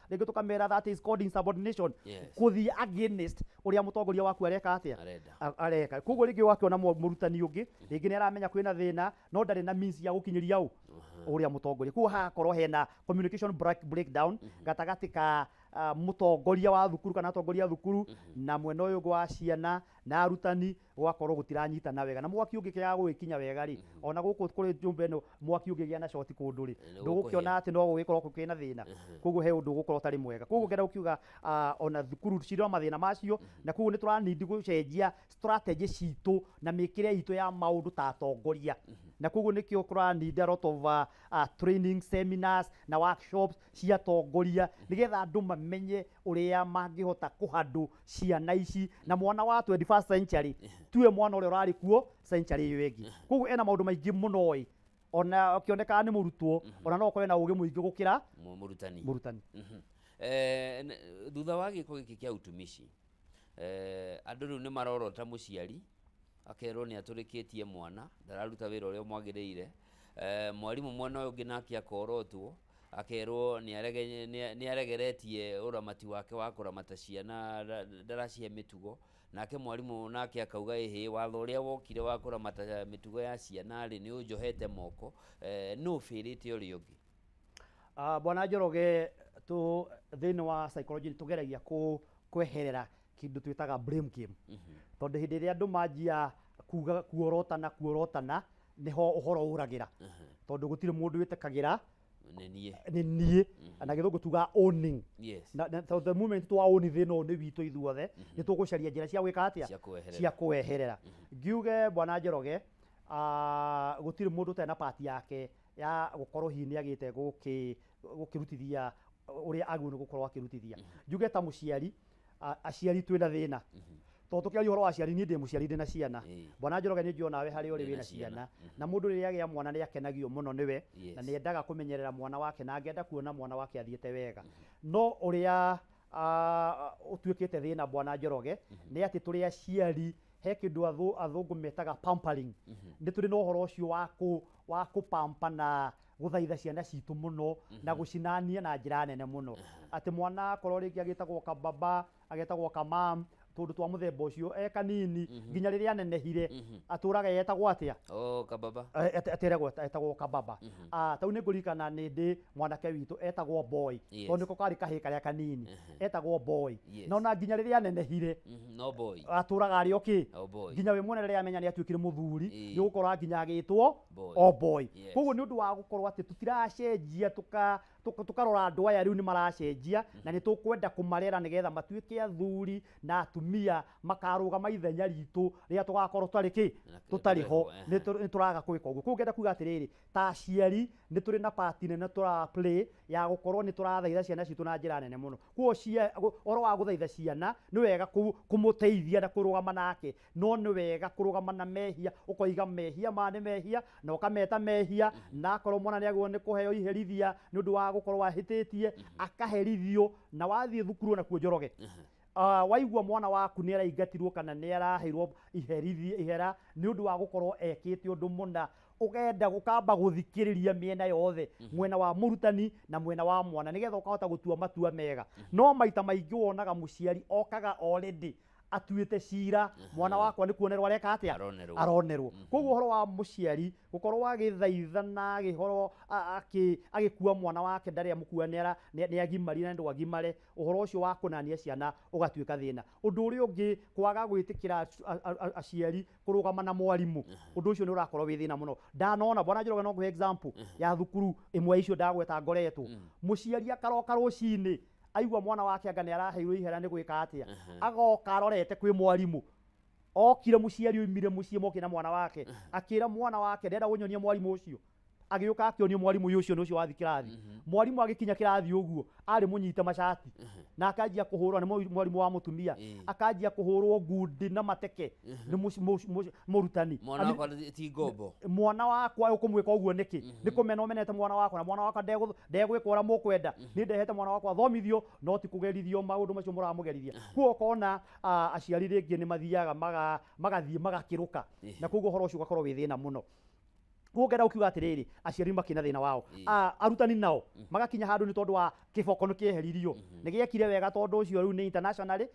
Speaker 1: ringi tukamera that is called insubordination kuthia against uria mutongoria waku areka atia areka koguo ringi wakiona murutani ungi ringi ni aramenya kwina thina no ndari na means ya gukinyiria uria mutongoria koguo hakorwo hena communication breakdown gatagati ka mutongoria wa thukuru kana atongoria thukuru na mwena uyu gwa ciana na arutani gwakorwo gutiranyitana wega na mwaki ungikiaga gwikinya wega ri ona guku kuri njumbe no mwaki ungigia na short kundu ri ndugukiona ati no gugikorwo kukina thina koguo he undu gukorwo tari mwega koguo ngenda ukiuga ona thukuru cirwa mathina macio na koguo ni turanidi gucenjia strategy citu na mikire itu ya maundu ta atongoria na koguo nikio kuranidi a lot of training seminars na workshops cia atongoria nigetha andu mamenye uria mangihota kuhandu ciana ici na mwana wa 21st century tuwe mwana uria urari kuo century iyo ingi koguo ena maundu maingi muno ona ukioneka ni murutwo ona no ukorwe na ugi muingi gukira murutani
Speaker 2: thutha wa giko giki kia utumishi andu riu ni marorota muciari akerwo ni aturikitie mwana ndararuta wira uria mwagiriire mwarimu mwana uyu nginaki akorotwo akerwo ni aregeretie uramati wake wa kuramata ciana ndaracie mitugo nake mwarimu nake akauga ehe watho uria wokire wa kuramata mitugo ya ciana ri ni unjohete moko no firite uri ungi
Speaker 1: bwana Njoroge tu thini wa psychology tugeragia kweherera kindu twitaga blame game tondu hindi ria andu manjia kuga kuorotana niho uhoro uragira tondu gutire mundu witekagira ni nie na githungu tuga owning na the moment tu own thino ni witu ithuothe ni tugucaria njira cia gwika atia cia kuweherera ngiuge bwana Njoroge gutire mundu tena party yake ya gukorwo hini agite gukirutithia uria agu ni gukorwo akirutithia njuge ta muciari aciari twina thina tondu tukiaria horo wa aciari ni ndi muciari ndina ciana bwana Njoroge ni ngiona we hari uri wina ciana na mundu riria agia mwana ni akenagio muno niwe na ni endaga kumenyerera mwana wake na angenda kuona mwana wake athiete wega no uria utuikite thina bwana Njoroge ni ati turi aciari he kindu athungu metaga pampering ni turi no horo ucio wa kupampa na guthaitha ciana citu muno na gucinania na njira nene muno ati mwana korwo ringi agitagwo ka baba agitagwo ka mam tundu twa muthemba ucio kanini nginya riria nenehire aturaga yetagwo atia
Speaker 2: kababa
Speaker 1: ateragwo etagwo kababa tau ni ngurikana ni ndi mwanake witu etagwo boy tondu ko kari kahi karia kanini etagwo boy no na nginya riria nenehire
Speaker 2: no boy
Speaker 1: aturaga ari oki nginya we mwene riria amenya ni atuikire muthuri ni gukora nginya agitwo o boy koguo ni undu wa gukorwo ati tutiracenjia tukarora andu aya riu ni maracenjia na ni tukwenda kumarera nigetha matuike athuri na atumia makarugama ithenya ritu ria tugakorwo tutariho ni turaga kwika uguo. Koguo ngenda kuga atiriri ta aciari ni turi na part nene tura play ya gukorwo ni turathaitha ciana citu na njira nene muno. Koguo oro wa guthaitha ciana ni wega kumuteithia na kurugama nake, no ni wega kurugama na mehia, ukoiga mehia mane mehia na ukameta mehia na akorwo mwana ni agwo ni kuheo iherithia ni undu wa gukorwo ahititie akaherithio na wathie thukuru na kuo njoroge waigua mwana waku ni araingatirwo kana ni araheirwo ihera ni undu wa gukorwo ekite undu muna ugenda gukamba guthikiriria miena yothe mwena wa murutani na mwena wa mwana nigetha ukahota gutua matua mega. No maita maingi wonaga muciari okaga already atuite cira mwana wakwa ni kuonerwa areka atia aronerwo. Koguo horo wa muciari gukorwo agithaithana agihoro agikua mwana wake ndari amukua ni agimari na ndo agimare uhoro ucio wa kunania ciana ugatuika thina. Undu uri ungi kwaga gwitikira aciari kurugama na mwarimu, undu ucio ni urakorwo wi thina muno. Ndanona bwana Njoroge no nguhe example ya thukuru imwe icio ndagweta ngoretwo muciari akaroka rucini aigua mwana wake anga ni araheirwo ihera ni gwika atia agoka arorete kwi mwarimu okire muciari umire mucie moke na mwana wake akira mwana wake ndenda gunyonia mwarimu ucio agiuka akionio mwarimu ucio no ucio wathi kirathi mwarimu agikinya kirathi uguo ari munyita mashati na akajia kuhurwa ni mwarimu wa mutumia akajia kuhurwo ngundi na mateke ni murutani
Speaker 2: mwana wakwa ti ngombo
Speaker 1: mwana wakwa ukumwika uguo niki ni kumena umenete mwana wakwa na mwana wakwa ndegwika ora mukwenda ni ndehete mwana wakwa thomithio no ti kugerithio maundu macio muramugerithia. Kuo kona aciari ringi ni mathiaga magathie magakiruka na koguo horo ucio gakorwo wi thina muno. Kuongera ukiuga atiriri aciari makina thina wao arutani nao magakinya handu ni tondu wa kiboko ni kieheririo ni giekire wega tondu ucio riu ni internationally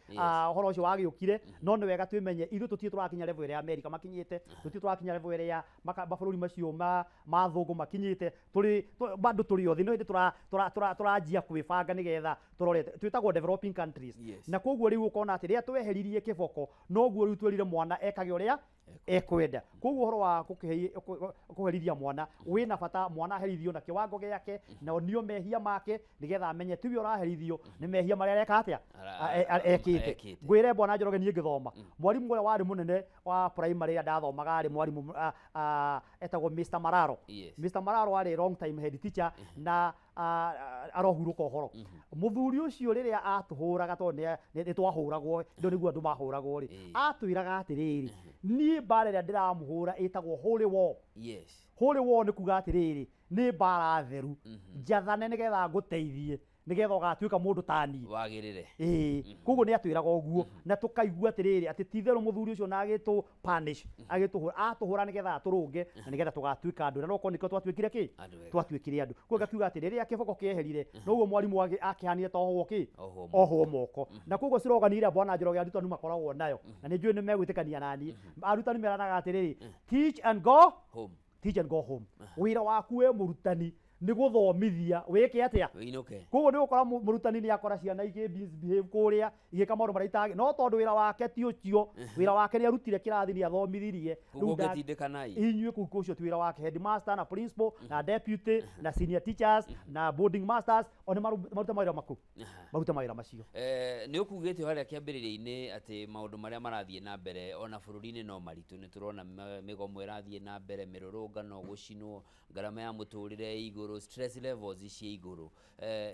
Speaker 1: horo ucio wagiukire no ni wega twimenye ithu tutie turakinya level ya America makinyite tutie turakinya level ya mabururi macio ma thungu makinyite turi bado turi othi no indi turajia kwibanga nigetha turorete twitagwo developing countries na koguo riu ukona ati ria tweheririe kiboko no guo riu twirire mwana ekage uria ekwenda. Koguo horo wa kuherithia mwana wina bata mwana aherithio na kiwango giake na nio mehia make nigetha amenye tiwe uraherithio ni mehia maria areka atia ekite. Ngwire bwana Njoroge nie ngithoma mwarimu uria wari munene wa primary ndathomaga ari mwarimu etagwo Mr Mararo. Mr Mararo ari long time head teacher na arohuruka horo muthuri ucio riria atuhuraga tondu ni twahuragwo ndo niguo andu mahuragwo ri atwiraga atiriri ni bara ria ndiramuhura itagwo holy war. Holy war ni kuga atiriri ni bara theru njathane nigetha nguteithie nigetha ugatuika mundu tani
Speaker 2: wagirire
Speaker 1: koguo ni atwiraga uguo na tukaigua atiriri ati titheru muthuri ucio na agitu punish agituhura atuhura nigetha turunge na nigetha tugatuika andu na no koniko twatuikire ki twatuikire andu. Koguo ngakiuga ati riria kiboko kieherire noguo mwarimu akihanire toho ki oho moko na koguo ciroganire bwana Njoroge arutani makoragwo nayo na ni njui ni megwitikania nani arutani meranaga atiriri teach and go home wira waku we murutani ni guthomithia wike atia
Speaker 2: winuke.
Speaker 1: Koguo ni ukora murutani ni akora ciana ige behave kuria igika maundu maraitage no tondu wira wake ti ucio wira wake ni arutire kirathi ni athomithirie
Speaker 2: ugetidekanai
Speaker 1: inyue kuko ucio wira wake headmaster na principal na deputy na senior teachers na boarding masters oni maruta mawira maku maruta mawira macio
Speaker 2: ni ukugete haria kiambiriria-ini ati maundu maria marathie na mbere ona bururi-ini no maritu ni turona migomo irathie na mbere mirurungano gucinwo ngarama ya muturire iguru stress levels cia iguru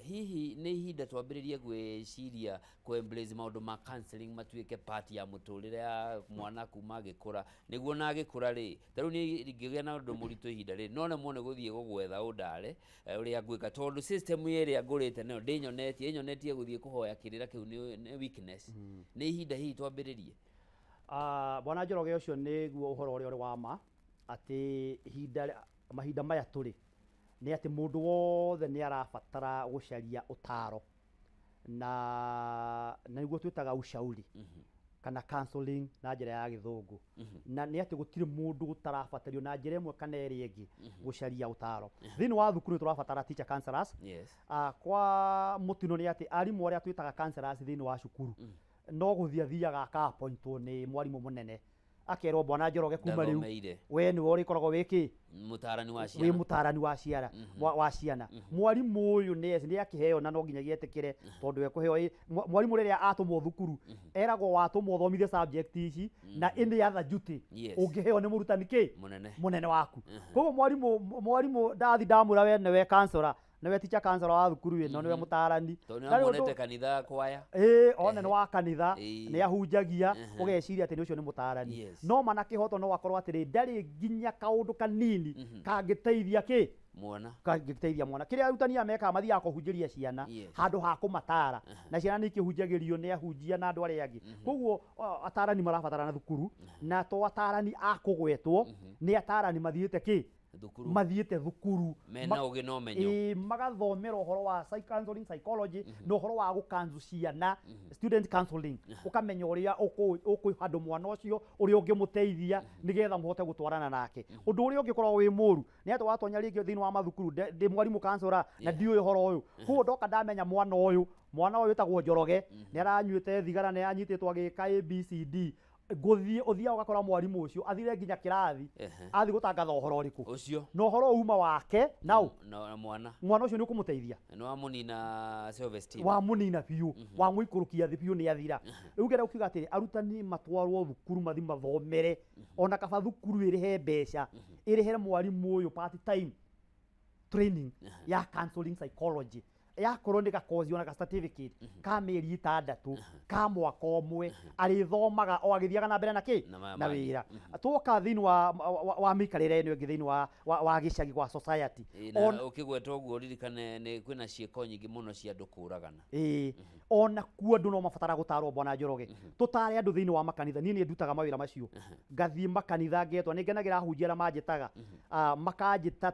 Speaker 2: hihi ni ihinda twambiririe gwiciria ku embrace maundu ma counseling matuike part ya muturire ya mwana kuma agikura niguo na agikura ri taru ni ngigia na undu muritu ihinda ri no nemwo ni guthie gugwetha undare uria ngwika tondu system iria ngurite nayo ndinyonetie guthie kuhoya kirira kiu ni weakness ni ihinda hihi twambiririe
Speaker 1: bwana Njoroge ucio niguo uhoro uria wa ma ati mahinda maya turi ni ati mundu wothe ni arabatara gucaria utaro na niguo twitaga ushauri kana counseling na njĩra ya gĩthũngũ na nĩ atĩ gũtirĩ mũndũ gũtarabatario na njĩra ĩmwe kana ĩrĩa ĩngĩ gũcaria ũtaro thĩinĩ wa thukuru tũrabatara teacher counselors kwa mũtino nĩ atĩ arimũ arĩa twĩtaga counselors thĩinĩ wa cukuru no gũthiĩ athiaga akaappointwo nĩ mwarimũ mũnene akerwo bwana Njoroge kuma rĩu we nĩwe ũrĩkoragwo wĩkĩ mũtarani wa ciana wa ciana mwarimũ ũyũ nĩ akĩheo na no nginyagia etĩkĩre tondũ ekũheo mwarimũ rĩrĩa atũmwo thukuru eragwo watũmwo thomithie subject ici na any other duty ũngĩheo nĩ mũrutani mũnene waku koguo mwarimũ ndathi ndamwĩra we nĩwe counselor nĩwe teacher counselor wa thukuru ĩno nĩwe mũtarani
Speaker 2: nĩonete kanitha kwaya
Speaker 1: one nĩ wa kanitha nĩ ahunjagia ũgeciria atĩ nĩ ũcio nĩ mũtarani no manakĩhoto no akorwo atĩrĩ ndarĩ nginya kaũndũ kanini kangĩteithia kangĩteithia mwana kĩrĩa arutani amekaga mathiaga kũhunjĩria ciana handũ ha kũmatara na ciana nĩ ikĩhunjagĩrio nĩ ahunjia na andũ arĩa angĩ koguo atarani marabatarana thukuru na to atarani akũgwetwo nĩ atarani mathiĩte mathiĩte thukuru
Speaker 2: mena ũgĩ na ũmenyo
Speaker 1: magathomera ũhoro wa counseling psychology na ũhoro wa gũkanzu ciana student counseling ũkamenya ũrĩa ũkũhandũ mwana ũcio ũrĩa ũngĩmũteithia nĩgetha mũhote gũtwarana nake ũndũ ũrĩa ũngĩkorwo wĩ mũru nĩ atĩ watonya rĩngĩ thĩinĩ wa mathukuru ndĩ mwarimũ counselor na ndiũĩ ũhoro ũyũ koguo ndoka ndamenya mwana ũyũ wĩtagwo Njoroge nĩ aranyuĩte thigara nĩ anyitĩtwo agĩka ABCD ũthiaga ũgakora mwarimũ ũcio athire nginya kĩrathi athi gũtangatha ũhoro ũrĩkũ ũcio na ũhoro uma wake na mwana ũcio nĩ ũkũmũteithia
Speaker 2: nĩ wamũnina self esteem
Speaker 1: wamũnina biũ wamũikũrũkia thĩ biũ nĩ athira rĩu ngera ukiuga atĩrĩ arutani matwarwo thukuru mathi mathomere ona kaba thukuru ĩrĩhe mbeca ĩrĩhere mwarimũ ũyũ part time training ya counseling psychology yakorwo nĩ gakozi ona ga certificate ka mĩeri 6 ka mwaka ũmwe arĩthomaga o agĩthiaga na mbere na wĩra twoka thĩinĩ wa mĩikarĩre ĩno ĩngĩ thĩinĩ wa gĩcagi gwa society
Speaker 2: ũkĩgweta ũguo ririkane nĩ kwĩna ciĩko nyingĩ mũno cia andũ kũragana
Speaker 1: ona kuo andũ no mabatara gũtarwo bwana Njoroge tũtare andũ thĩinĩ wa makanitha niĩ ndutaga mawĩra macio ngathiĩ makanitha ngetwa nĩ ngenagĩra ahunjia arĩa manjĩtaga makanjĩta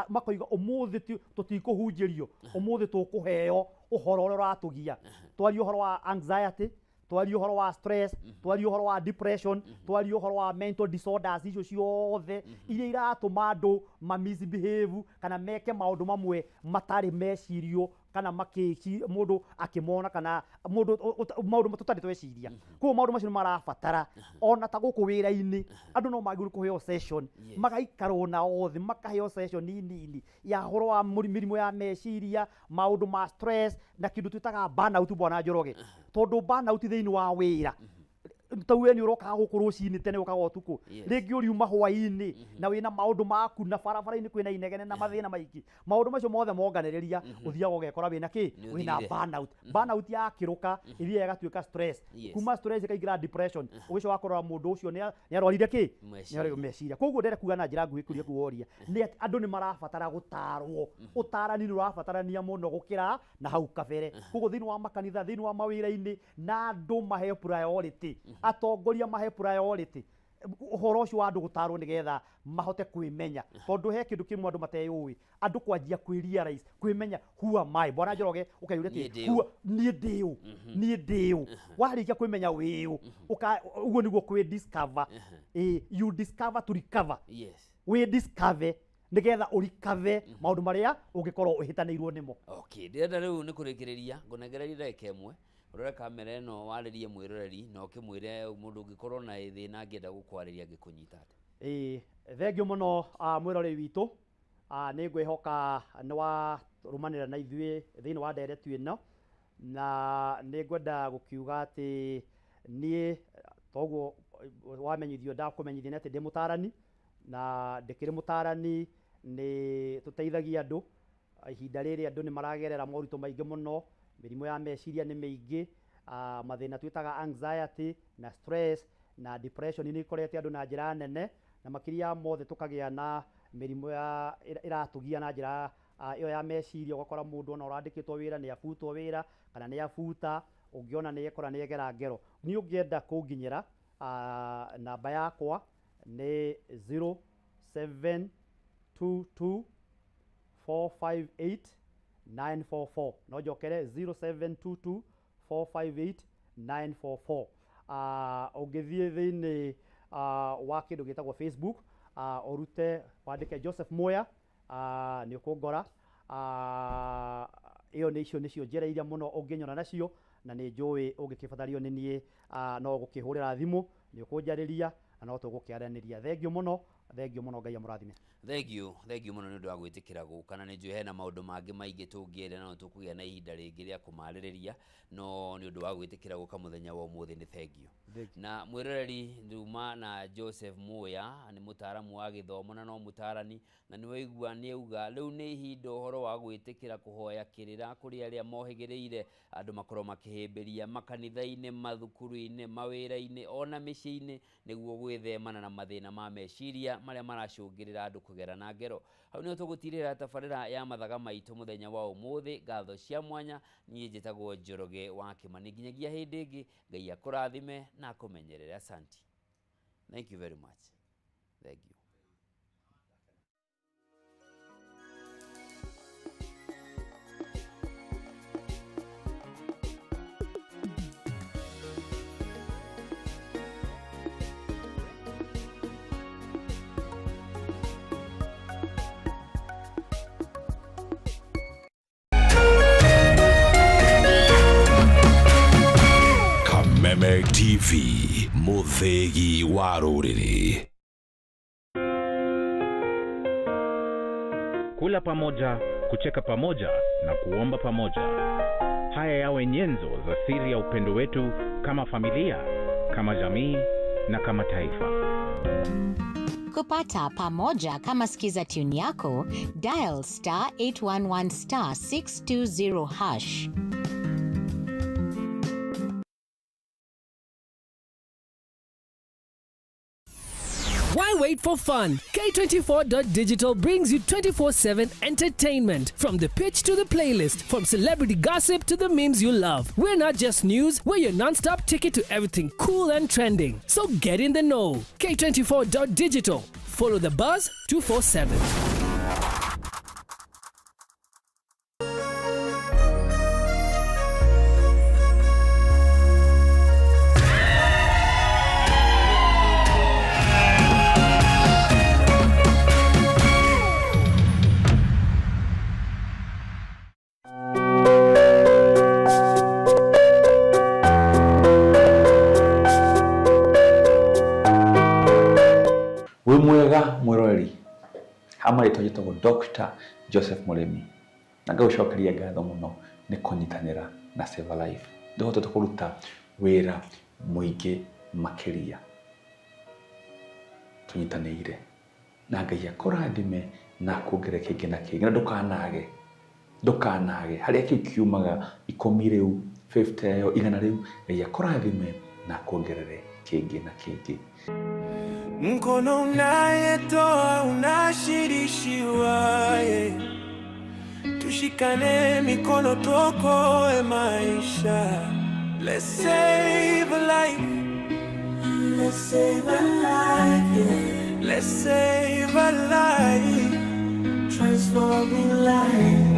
Speaker 1: makoiga ũmũthĩ tũtikũhunjĩrio ũmũthĩ tũkũheo ũhoro ũrĩa ũratũgia twarie ũhoro wa anxiety twarie ũhoro wa stress twarie ũhoro wa depression twarie ũhoro wa mental disorders icio ciothe iria iratũma andũ misbehave kana meke maũndũ mamwe matarĩ mecirio kana mũndũ akĩmona kana maũndũ tũtarĩ tweciria koguo maũndũ macio nĩ marabatara ona ta gũkũ wĩra-inĩ andũ no magĩrĩirwo kũheo session magaikarwo na othe makaheo session nini ya ũhoro wa mĩrimũ ya meciria maũndũ ma stress na kĩndũ twĩtaga burnout bwana Njoroge tondũ burnout thĩinĩ wa wĩra tauwe nĩ ũrokaga gũkũ rũcinĩ tene ũkaga ũtukũ rĩngĩ ũriuma hwaĩ-inĩ na wĩna maũndũ maku na barabara-inĩ kwĩna inegene na mathĩna maingĩ maũndũ macio mothe monganĩrĩria ũthiaga ũgekora wĩna wĩna burnout yakĩrũka ĩthiaga ĩgatuĩka stress kuma stress ĩkaingĩra depression ũgĩcoka kũrora mũndũ ũcio nĩ arwarire meciria koguo ndĩrenda kuga na njĩra nguhĩ kũria kuoria nĩ atĩ andũ nĩ marabatara gũtarwo ũtarani nĩ ũrabatarania mũno gũkĩra na hau kabere koguo thĩinĩ wa makanitha thĩinĩ wa mawĩra-inĩ na andũ mahe priority atongoria mahe priority ũhoro ũcio wa andũ gũtarwo nĩgetha mahote kwĩmenya tondũ he kĩndũ kĩmwe andũ mateyũĩ andũ kwanjia kwĩrealize kwĩmenya who am I bwana Njoroge ũkayũria atĩ niĩ ndĩũ warĩkia kwĩmenya wĩũ ũguo nĩguo kwĩdiscover you discover to recover wĩdiscover nĩgetha ũrikave maũndũ marĩa ũngĩkorwo ũhĩtanĩirwo nĩmo
Speaker 2: ndĩrenda rĩu nĩ kũrĩkĩrĩria ngũnengereria ndagĩka ĩmwe ũrore kamera ĩno warĩrie mwĩroreri na ũkĩmwĩre mũndũ ũngĩkorwo na thĩna angĩenda gũkwarĩria angĩkũnyita atĩa
Speaker 1: thengiũ mũno mwĩroreri witũ nĩ ngwĩhoka nĩ warũmanĩra na ithuĩ thĩinĩ wa nderetu ĩno na nĩ ngwenda gũkiuga atĩ niĩ toguo wamenyithio ndakũmenyithia atĩ ndĩ mũtarani na ndĩkĩrĩ mũtarani nĩ tũteithagia andũ ihinda rĩrĩ andũ nĩ maragerera moritũ maingĩ mũno mĩrimũ ya meciria nĩ mĩingĩ mathĩna twĩtaga anxiety na stress na depression nĩ ikorete andũ na njĩra nene na makĩria mothe tũkagĩa na mĩrimũ ĩratũgia na njĩra ĩyo ya meciria ũgakora mũndũ ona ũrandĩkĩtwo wĩra nĩ abutwo wĩra kana nĩ abuta ũngĩona nĩ ekora nĩ egera ngero niĩ ũngĩenda kũnginyĩra namba yakwa nĩ 0722 458 944 no njokere 0722 458 944 Ũngĩthiĩ thĩinĩ wa kĩndũ gĩtagwo Facebook, ũrute wandĩke Joseph Muoya, nĩ ũkũngora. Icio nĩcio njĩra iria mũno ũngĩnyona nacio, na nĩ njũĩ ũngĩkĩbatario nĩ niĩ no gũkĩhũrĩra thimũ, nĩ ũkũnjarĩria na no tũgũkĩaranĩria. Thengio mũno, Ngai amũrathime.
Speaker 2: Thengiũ mũno nĩ ũndũ wa gwĩtĩkĩra gũka, na nĩ njũĩ hena maũndũ mangĩ maingĩ tũngĩenda na tũkũgĩa na ihinda rĩngĩ rĩa kũmarĩrĩria, no nĩ ũndũ wa gwĩtĩkĩra gũka mũthenya wa ũmũthĩ nĩ thengiũ. Na mwĩroreri, Nduma na Joseph Muoya nĩ mũtaaramu wa gĩthomo na no mũtaarani, na nĩ waigua nĩ auga rĩu nĩ ihinda ũhoro wa gwĩtĩkĩra kũhoya kĩrĩra kũrĩ arĩa mohĩgĩrĩire, andũ makorwo makĩhĩmbĩria makanitha-inĩ, mathukuru-inĩ, mawĩra-inĩ, ona mĩciĩ-inĩ, nĩguo gwĩthemana na mathĩna ma meciria marĩa maracũngĩrĩra andũ kũgera na ngero. Hau nĩho tũgũtirĩra tabarĩra ya mathaga maitũ mũthenya wa ũmũthĩ, ngatho cia mwanya. Niĩ njĩtagwo Njoroge wa Kĩmani, nginyagia hĩndĩ ĩngĩ, Ngai akũrathime na akũmenyerere. Asanti. Thank you very much. Thank you.
Speaker 5: Meme TV, Muthegi wa Rũrĩrĩ.
Speaker 6: Kula pamoja, kucheka pamoja na kuomba pamoja. Haya yawe nyenzo za siri ya upendo wetu kama familia, kama jamii na kama taifa.
Speaker 7: Kupata pamoja kama skiza tune yako, dial *811 *620#.
Speaker 4: Why wait for fun? K24.digital brings you 24/7 entertainment. From the pitch to the playlist, from celebrity gossip to the memes you love. We're not just news, we're your non-stop ticket to everything cool and trending. So get in the know. K24.digital. Follow the buzz 247.
Speaker 8: Mwega mwiroreri, hamarĩtwo njĩtagwo Dr. Joseph Mũrĩmi, na ngagũcokeria ngatho mũno nĩ kũnyitanĩra na Save a Life. Ndĩhotete kũruta wĩra mũingĩ makĩria tũnyitanĩire, na Ngai akũrathime na kuongerere kĩngĩ na kĩngĩ, na ndũkanage harĩa kĩu kiumaga 10 rĩu 50 rĩu 100 rĩu, Ngai akũrathime na kuongerere kĩngĩ na kĩngĩ.
Speaker 9: Mkono unayetoa unashirishiwa, tushikane mikono tuokoe maisha. Let's save a life. Let's save a life, yeah. Let's save a life. Transforming life.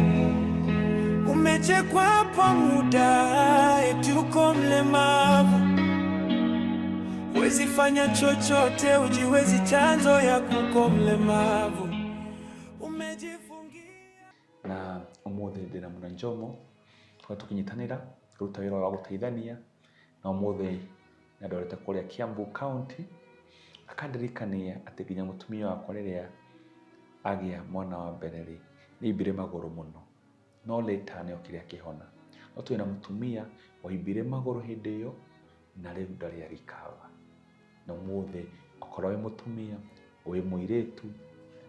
Speaker 9: Umechekwa kwa muda, eti uko mlemavu. Wezi fanya chochote, ujiwezi chanzo ya kuko mlemavu. Umejifungia.
Speaker 8: Na ũmũthĩ ndĩna mũna njomo, tũkinyitanĩra kũruta wĩra wa gũteithania, na ũmũthĩ ndorete kũrĩa Kiambu County, akandirikania atĩ nginya mũtumia wakwa rĩrĩa agĩa mwana wa mbere rĩ, nĩimbire magũrũ mũno, no later nĩokire akĩhona. No twĩna mũtumia waimbire magũrũ hĩndĩ ĩyo, na rĩu ndarĩ arikava. Na ũmũthĩ okorwo wĩ mũtumia, wĩ mũirĩtu,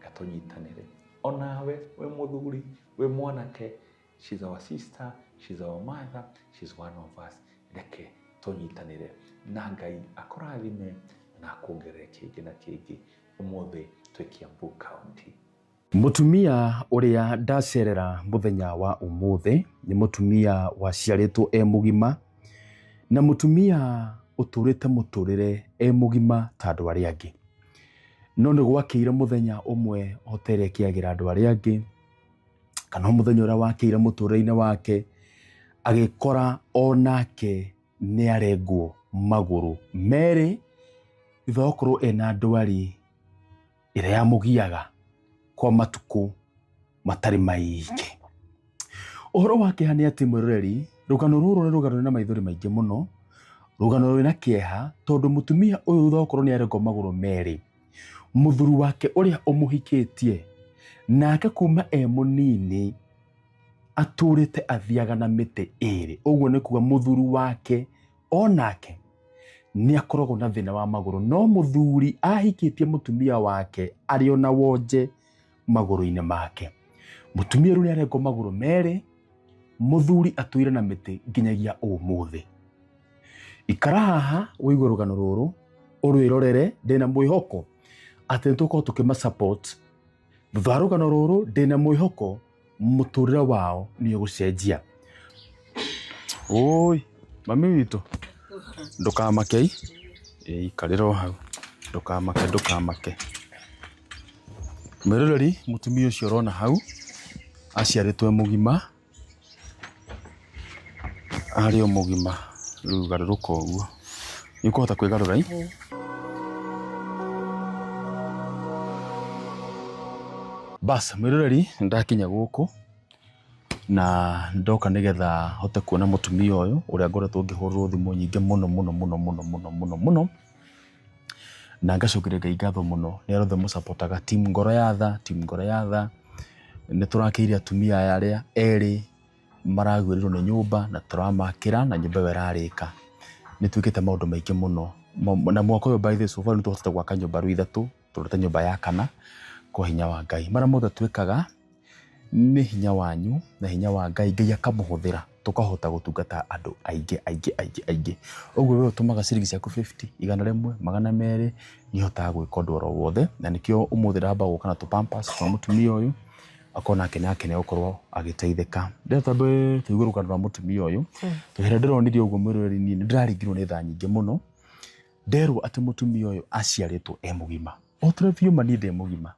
Speaker 8: gatũnyitanĩre. Onawe wĩ mũthuri, wĩ mwanake, she's our sister, she's our mother, she's one of us. Reke tũnyitanĩre na Ngai akũrathime na kuongerere kĩngĩ na kĩngĩ. Ũmũthĩ twĩ Kiambu County.
Speaker 10: Mutumia ũrĩa ndacerera mũthenya wa ũmũthĩ nĩ mutumia waciarĩtwo mũgima, na mutumia ũtũrĩte mũtũrĩre mũgima ta andũ arĩa angĩ. No nĩ gwakĩire mũthenya ũmwe hotere kĩagĩra andũ arĩa angĩ, kana mũthenya ũrĩa wakĩire mũtũrĩre-inĩ wake agĩkora onake nĩ arengwo maguru meri ithokoro ena ndwari ira ya mugiaga kwa matuku matari maingi. Uhoro wake hani ati mwiroreri rugano ruru ni rugano na maithori maingi muno, rugano rwina kieha tondu mutumia uyu ithokoro ni arengo maguru meri. Muthuru wake uria umuhikitie nake kuma munini aturite athiaga na miti iri. Uguo ni kuga muthuru wake onake ni akoragwo na thina wa maguru, no muthuri ahikitie mutumia wake ari ona wonje maguru-ini make. Mutumia ru ni arengo maguru meri, muthuri atuire na miti nginyagia umuthi. Ikara haha wigue rugano ruru urwirorere ndina mwihoko ati nituko tukima support thutha rugano ruru, ndina mwihoko muturire wao ni ugucenjia. Oi mami witu ndukamake ikariro hau, ndukamake mwiroreri. Mutumia ucio urona hau aciaritwe mugima, ari o mugima riu garuruka uguo nikuhota kwigarura bas. Mwiroreri ndakinya guku na ndoka nigetha hote kuona mutumia uyu uria ngoretwo ngihurwo thimu nyingi muno na ngacukire Ngai ngatho muno ni arothe musapotaga team Ngoro ya Tha. Ni turakiire atumia aria eri maragwirirwo ni nyumba na turamakira na nyumba werarika. Ni twikite maundu maingi muno na mwaka uyu by this so ni tuhotete gwaka nyumba ru ithatu, turute nyumba ya kana kwa hinya wa Ngai. Mara mothe twikaga ni hinya wanyu na hinya wa Ngai, Ngai akamuhuthira tukahota gutungata andu aingi. Uguo we utumaga ciringi ciaku 50, 100, 200 ni hotaga gwika undu oro wothe, na nikio umuthi ramba guka na tu pampers kwa mutumia uyu akona nake ni ukorwo agiteithika. Ndetambe tuigwe rugano rwa mutumia uyu tuhere ndironire uguo mwiroreri ni ndiraringirwo ni tha nyingi muno. Nderwo ati mutumia uyu aciaritwo mugima, otore fiuma ni mugima,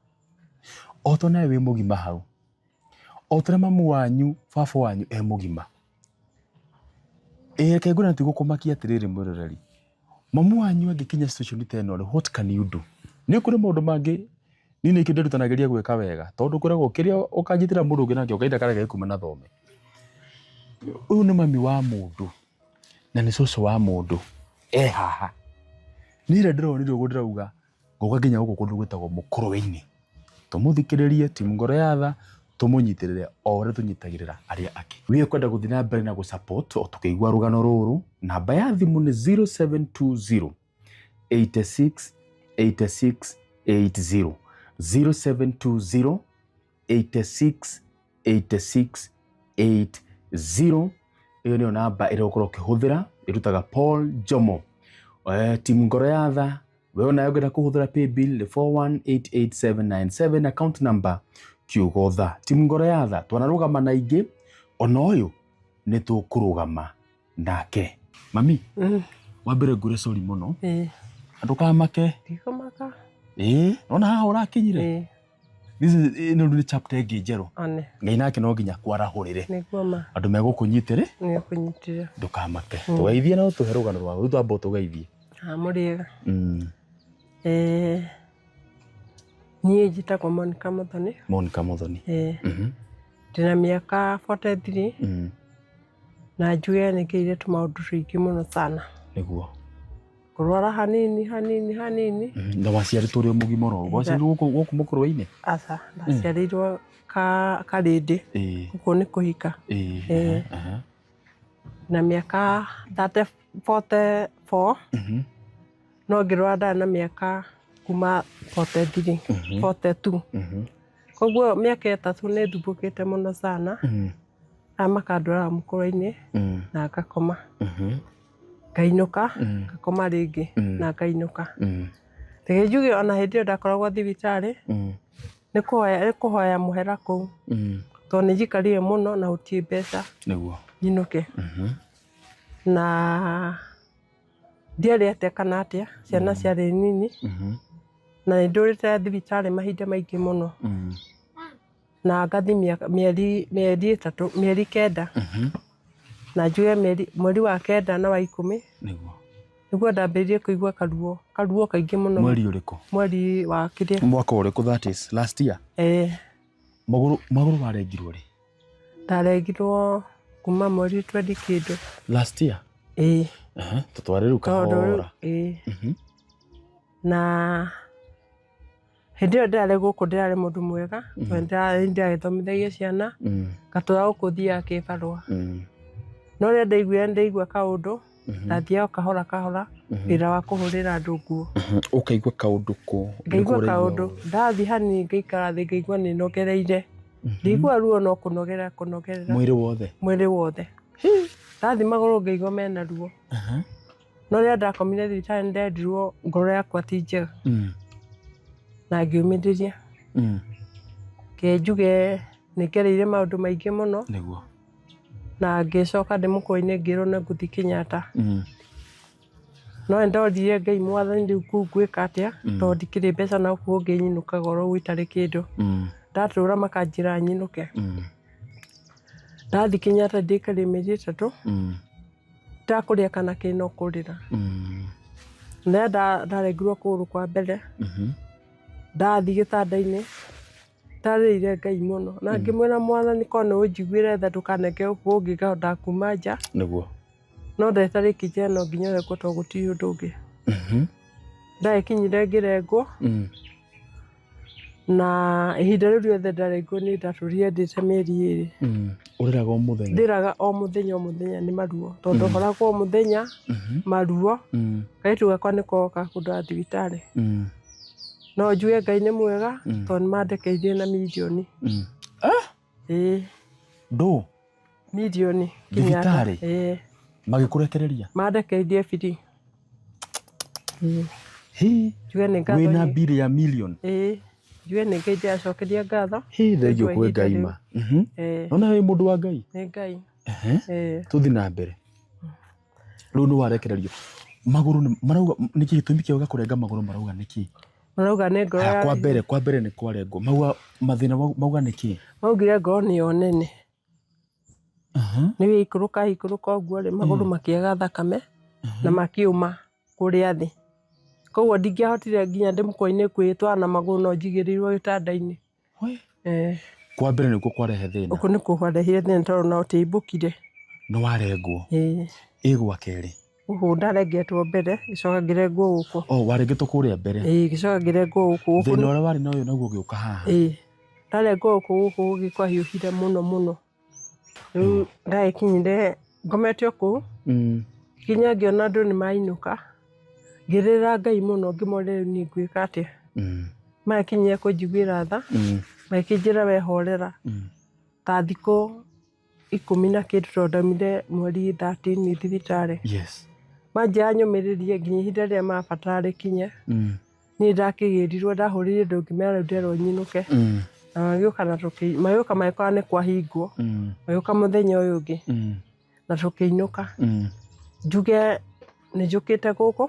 Speaker 10: oto nawe wi mugima hau, otore mamu wanyu baba wanyu mugima. Reke ngona tigukumakia atiriri mwiroreri, mamu wanyu angikinya situation teno, what can you do? Ni kuri maundu mangi nini ikindu ndutanagiria gwika wega tondu kurego kiria ukanyitira mundu ungi nake ukaida karega ikuma na thome. Uyu ni mami wa mundu na ni cucu wa mundu haha. Nire ndironire uguo ndirauga ngoka nginya guku kundu gwitagwo Mukuruwe-ini. Tumuthikiririe team Ngoro ya Tha, tumunyitirire o uria tunyitagirira aria aki. Wi kwenda guthina mbere na gu support o tukiigwa rugano ruru, namba ya thimu ni 0720 86 86 80 0720 86 86 80. Iyo niyo namba ira ukorwo ukihuthira, irutaga Paul Jomo. Team Ngoro ya Tha, we ona yogera kuhuthira pay bill 4188797, account number Kiugo Tha. Team Ngoro ya Tha twanarugama na ingi, ona uyu ni tukurugama nake. Mami wambere ngure sorry muno andukamake
Speaker 11: ndikomaka
Speaker 10: ona haha urakinyire this is no chapter igi njeru Ngai nake no nginya kwarahurire
Speaker 11: niguo
Speaker 10: andu megukunyitire
Speaker 11: ni kunyitire
Speaker 10: ndukamake tugeithie no tuhe rugano rwa ru twambo tugeithie
Speaker 11: muriega nie njitagwo Monica Muthoni ndina miaka 43 na njuge nigeire tumaundu twingi muno sana
Speaker 10: niguo
Speaker 11: kurwara hanini
Speaker 10: na waciaritwo uri mugima ro waciarirwo guku Mukuruwe-ini
Speaker 11: asa ndaciarirwo Karindi guku ni kuhika na miaka 44 no ngirwara na miaka kuma 43 42 koguo miaka 3 ni thumbukite muno sana amakandwara Mukuruwe-ini na ngakoma ngainuka ngakoma ringi na ngainuka rege njuge ona hindi iyo ndakoragwo thibitari ni kuhoya muhera kuu tondu ni njikarire muno na utie mbeca
Speaker 10: niguo
Speaker 11: nyinuke na ndiari atia kana atia ciana ciari nini na ndurite thibitari mahinda maingi muno na ngathimia mieri 9 na njuge mweri wa 9 na wa 10
Speaker 10: niguo
Speaker 11: niguo ndambĩrĩirie kũigua karuo kaingĩ mũno.
Speaker 10: Mweri ũrĩkũ?
Speaker 11: Mweri wa kĩrĩa?
Speaker 10: Mwaka ũrĩkũ, that is last year? Magũrũ warengirwo rĩ?
Speaker 11: Ndarengirwo kuma mweri 20 kĩndũ.
Speaker 10: Last year? Tũtware rĩu kahora.
Speaker 11: Na hĩndĩ ĩyo ndĩrarĩ gũkũ ndĩrarĩ mũndũ mwega, ndĩragĩthomithagia ciana, ngatũra gũkũ thiaga kĩbarũa. No rĩrĩa ndaigua kaũndũ, ndathiaga kahora wĩra wa kũhũrĩra andũ nguo.
Speaker 10: Ũkaigua kaũndũ kũ?
Speaker 11: Ngaigua kaũndũ, ndathiĩ hanini ngaikara thĩ ngaigua nĩ nogereire. Ndigua ruo no kũnogerera.
Speaker 10: Mwĩrĩ wothe?
Speaker 11: Mwĩrĩ wothe. Ndathiĩ magũrũ ngaigua mena ruo. No rĩrĩa ndakomire thibitarĩ ndendirwo ngoro yakwa ti njega. Na ngiumĩrĩria. Ke njuge nĩ ngereire maũndũ maingĩ mũno.
Speaker 10: Nĩguo.
Speaker 11: Na ngĩcoka ndĩmũkwa-inĩ ngĩrwo nĩ ngũthiĩ Kenyatta. No ndorire Ngai Mwathani rĩu kũu ngwĩka atĩa, tondũ ndikĩrĩ mbeca na kuo ngĩnyinũka goro gwitarĩ kĩndũ. Ndatũra makanjĩra nyinũke. Ndathiĩ Kenyatta ndĩikarire mĩeri 3. Ndakũrĩa kana kĩno kũrĩra. Na ndarengirwo kũgũrũ kwa mbere. Ndathiĩ gĩtanda-inĩ ndarĩire Ngai mũno na ngĩmwĩra Mwathani korwo nĩ ũnjiguĩre tha ndũkaneke ũguo ũngĩ ngahota kuma nja.
Speaker 10: Nĩguo.
Speaker 11: No ndetarĩki nja no nginya ũrekwo tondũ gũtirĩ ũndũ ũngĩ. Ndagĩkinyire ngĩrengwo. Na ihinda rĩu rĩothe ndarengwo nĩ ndatũrire ndĩte mĩeri 2.
Speaker 10: Ũrĩraga o mũthenya?
Speaker 11: Ndĩraga o mũthenya nĩ maruo. Tondũ horagwo o mũthenya maruo. Kairĩtu gakwa nĩko gakũndwara thibitarĩ. No njuge Ngai nĩ mwega tondũ nĩmandĩkĩire na milioni.
Speaker 10: Ndũ?
Speaker 11: Milioni.
Speaker 10: Thibitarĩ? Magĩkũrekereria? Mandĩkĩire
Speaker 11: biri.
Speaker 10: Wĩna mbiri ya million?
Speaker 11: Njuge nĩ Ngai ndĩracokeria ngatho.
Speaker 10: Thengio kwĩ Ngai ma. Ona wĩ mũndũ wa Ngai?
Speaker 11: Nĩ Ngai.
Speaker 10: Tũthiĩ na mbere. Rĩu nĩ warekererio. Magũrũ marauga nĩkĩ gĩtũmi kĩao gakũrenga magũrũ marauga nĩkĩ?
Speaker 11: Marauga nĩ ngoro ya...
Speaker 10: Kwa mbere nĩ kwarengwo. Mathĩna mauga nĩkĩ?
Speaker 11: Maugire ngoro nĩyo nene. Nĩ ikũrũka ũguo rĩ magũrũ makĩaga thakame na makiuma kũrĩa thĩ. Koguo ndingĩahotire nginya ndĩmũkwa-inĩ kwĩtwara na magũrũ no njigĩrĩirwo gĩtanda-inĩ.
Speaker 10: Kwa mbere nĩkuo kwarehe thĩna?
Speaker 11: Ũguo nĩkuo kwarehire thĩna tondũ no tĩimbũkire.
Speaker 10: Nĩ warengwo? Ĩgwa kerĩ?
Speaker 11: Ũguo ndarengetwo mbere gĩcoka ngĩrengwo gũkũ.
Speaker 10: Warengetwo kũrĩa mbere?
Speaker 11: Gĩcoka ngĩrengwo gũkũ.
Speaker 10: Thĩna ũrĩa warĩ nayo naguo gĩũka haha?
Speaker 11: Ndarengwo gũkũ gĩkwahiũhire mũno. Rĩu ndagĩkinyire ngomete kũu. Kinya ngĩona andũ nĩ mainũka. Ngĩrĩra Ngai mũno ngĩmũũria rĩu niĩ ngwĩka atĩa. Magĩkinyire kũnjiguĩra tha. Magĩkĩnjĩra wehorera. Ta thikũ 10 na kĩndũ tondũ ndaumire mweri 13 thibitarĩ. Manjĩra nyũmĩrĩrie nginya ihinda rĩrĩa mabatara rĩkinye. Niĩ ndakĩgĩrirwo ndahũrĩire ndũ ngĩmera rĩu nderwo nyinũke. Na magĩũka magĩkora nĩ kwahingwo. Magĩũka mũthenya ũyũ ũngĩ. Na tũkĩinũka. Njuge nĩ njũkĩte gũkũ.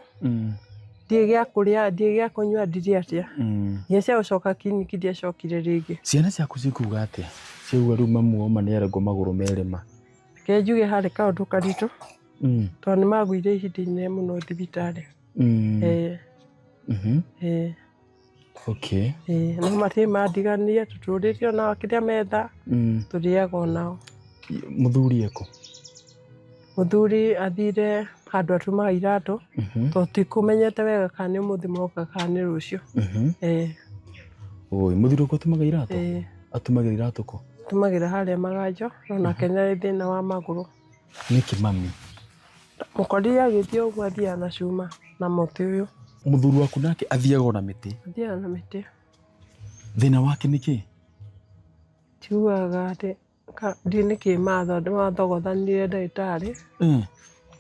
Speaker 11: Ndirĩ gĩa kũrĩa, ndirĩ gĩa kũnyua, ndirĩ atĩa. Nginya cia gũcoka kiriniki ndiacokire rĩngĩ.
Speaker 10: Ciana ciaku cikuuga atĩa? Ciauga rĩu mamu wao nĩarengwo magũrũ merĩ?
Speaker 11: Ke njuge harĩ kaũndũ karitũ. Tondũ nĩ magũire ihinda inene mũno thibitarĩ. No matirĩ mandiganire tũtũrĩte onao kĩrĩa metha tũrĩaga onao.
Speaker 10: Mũthuri ekũ?
Speaker 11: Mũthuri athire handũ atumaga iratũ tondũ tikũmenyete wega kana nĩ ũmũthĩ moka kana nĩ rũciũ.
Speaker 10: Mũthuri ũkũ atumaga iratũ? Atumagĩra iratũ kũ?
Speaker 11: Atumagĩra harĩa Maganjo no nake nĩarĩ thĩna wa magũrũ.
Speaker 10: Nĩkĩ mami?
Speaker 11: Mũkorire agĩthiĩ ũguo athiaga na cuma na mũtĩ ũyũ.
Speaker 10: Mũthuri waku nake athiaga na mĩtĩ?
Speaker 11: Athiaga na mĩtĩ.
Speaker 10: Thĩna wake nĩkĩ?
Speaker 11: Tiugaga atĩ ndiũ nĩkĩ mathogothanire ndagĩtarĩ.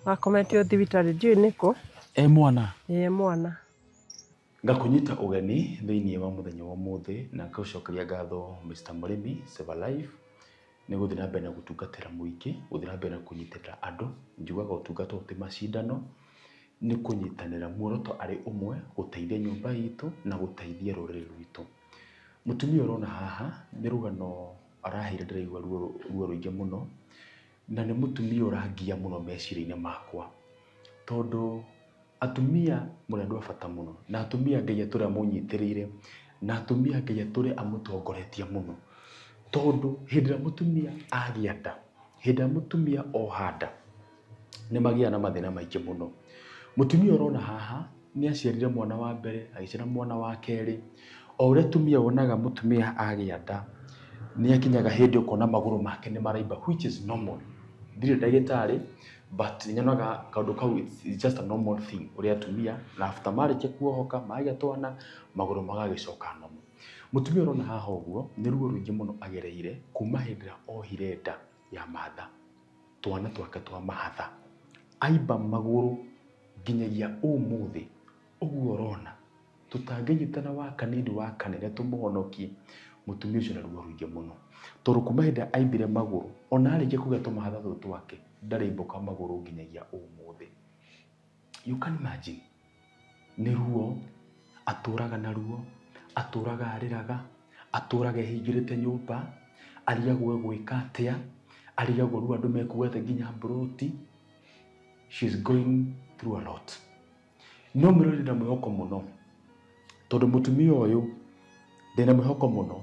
Speaker 11: Makometio thibitarĩ ndiũ nĩkũ.
Speaker 10: Mwana?
Speaker 11: Mwana.
Speaker 10: Ngakũnyita ũgeni thĩinĩ wa mũthenya wa ũmũthĩ na ngagũcokeria ngatho Mr. Mũrĩmi Save a Life nĩ gũthiĩ na mbere na gũtungatĩra mũingĩ, gũthiĩ na mbere na kũnyitĩrĩra andũ. Njugaga ũtungata ti macindano, nĩ kũnyitanĩra muoroto arĩ ũmwe, gũteithia nyũmba itũ na gũteithia rũrĩrĩ rwitũ. Mũtumia ũrona haha nĩ rũgano arahĩire ndĩraigua ruo rũingĩ mũno, na nĩ mũtumia ũrangia mũno meciria-inĩ makwa, tondũ atumia mũrendwa bata mũno na atumia Ngai atũre mũnyitĩrĩire na atumia Ngai atũre amũtongoretie mũno tondũ hĩndĩ ĩrĩa mũtumia agĩa nda hĩndĩ ĩrĩa mũtumia ohanda nĩ magĩa na mathĩna maingĩ mũno. Mũtumia ũrona haha nĩ aciarire mwana wa mbere agĩciara mwana wa kerĩ o ũrĩa atumia wonaga mũtumia agĩa nda nĩ akinyaga hĩndĩ ũkona magũrũ make nĩ maraimba which is normal. Ndirĩ ndagĩtarĩ but nyonaga kaũndũ kau it's just a normal thing ũrĩa atumia na after marriage kuohoka magĩa twana magũrũ magagĩcoka normal. Mũtumia ũrona haha ũguo nĩ ruo rũingĩ mũno agereire kuma hĩndĩ ĩrĩa ohire nda ya matha twana twake twa mahatha aimba magũrũ nginyagia ũmũthĩ. Ũguo ũrona tũtangĩnyitana wa kanini wa kanene tũmũhonokie mũtumia ũcio na ruo rũingĩ mũno tondũ kuma hĩndĩ ĩrĩa aimbire magũrũ ona arĩkia kũgĩa tũmahatha tũtũ twake ndarĩimbũka magũrũ nginyagia ũmũthĩ. You can imagine nĩ ruo atũraga na ruo atũraga arĩraga atũraga ehingĩrĩte nyũmba arigagwo gwĩka atĩa arigagwo rĩu andũ mekuĩte nginya mburoti. She's going through a lot. No mĩrori na mwĩhoko mũno tondũ mũtumia ũyũ ndĩna mwĩhoko mũno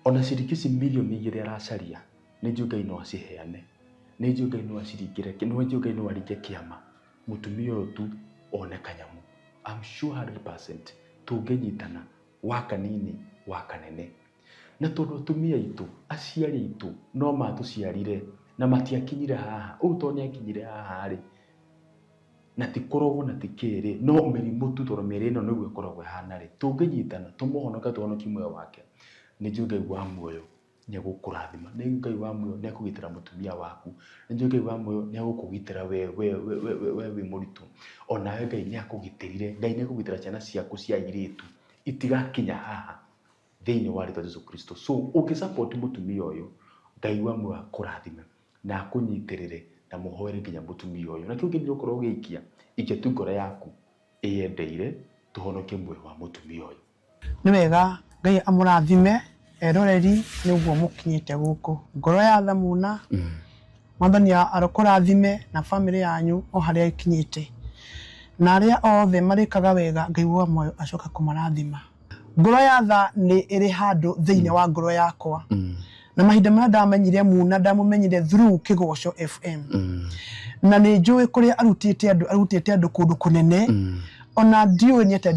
Speaker 10: ona ciringi milioni 2 aracaria nĩ njũĩ Ngai no aciheane nĩ njũĩ Ngai no aciringĩre nĩ njũĩ Ngai no aringe kĩama mũtumia ũyũ tu one kanyamũ. I'm sure 100% tũngĩnyitana wa kanini wa kanene na tondũ atumia aitũ aciari aitũ no matũciarire na matiakinyire haha ũũ tondũ nĩ akinyire haha rĩ na tikoragwo na tikĩrĩ no mĩrimũ tu tondũ mĩrĩ ĩno nĩguo ĩkoragwo ĩhana rĩ tũngĩnyitana tũmũhonoke tũhonokie muoyo wake nĩ njũĩ Ngai wa muoyo nĩ egũkũrathima nĩ njũĩ Ngai wa muoyo nĩ ekũgitĩra mũtumia waku nĩ njũĩ Ngai wa muoyo nĩ egũkũgitĩra we wĩ mũritũ ona Ngai nĩ akũgitĩrire Ngai nĩ ekũgitĩra ciana ciaku cia airĩtu itigakinya haha thĩinĩ wa rĩtwa Jesũ Kristo. So ũngĩsupport mũtumia ũyũ Ngai wa muoyo akũrathime na akũnyitĩrĩre na mũhoere nginya mũtumia ũyũ na kĩu kĩndĩ ũkorwo ũgĩikia ikia ngoro yaku ĩyendeire tũhonokie muoyo wa mũtumia ũyũ.
Speaker 12: Nĩ wega Ngai amũrathime eroreri nĩguo mũkinyĩte gũkũ ngoro ya thamuna Mwathani arokũrathime na family yanyu o harĩa ikinyĩte na arĩa othe marĩkaga wega Ngai wa muoyo acoka kũmarathima. Ngoro ya tha nĩ ĩrĩ handũ thĩinĩ wa ngoro yakwa na mahinda marĩa ndamenyire Muna ndamũmenyire through Kĩgoco FM na nĩ njũĩ kũrĩa arutĩte andũ kũndũ kũnene ona ndiũĩ nĩ atĩa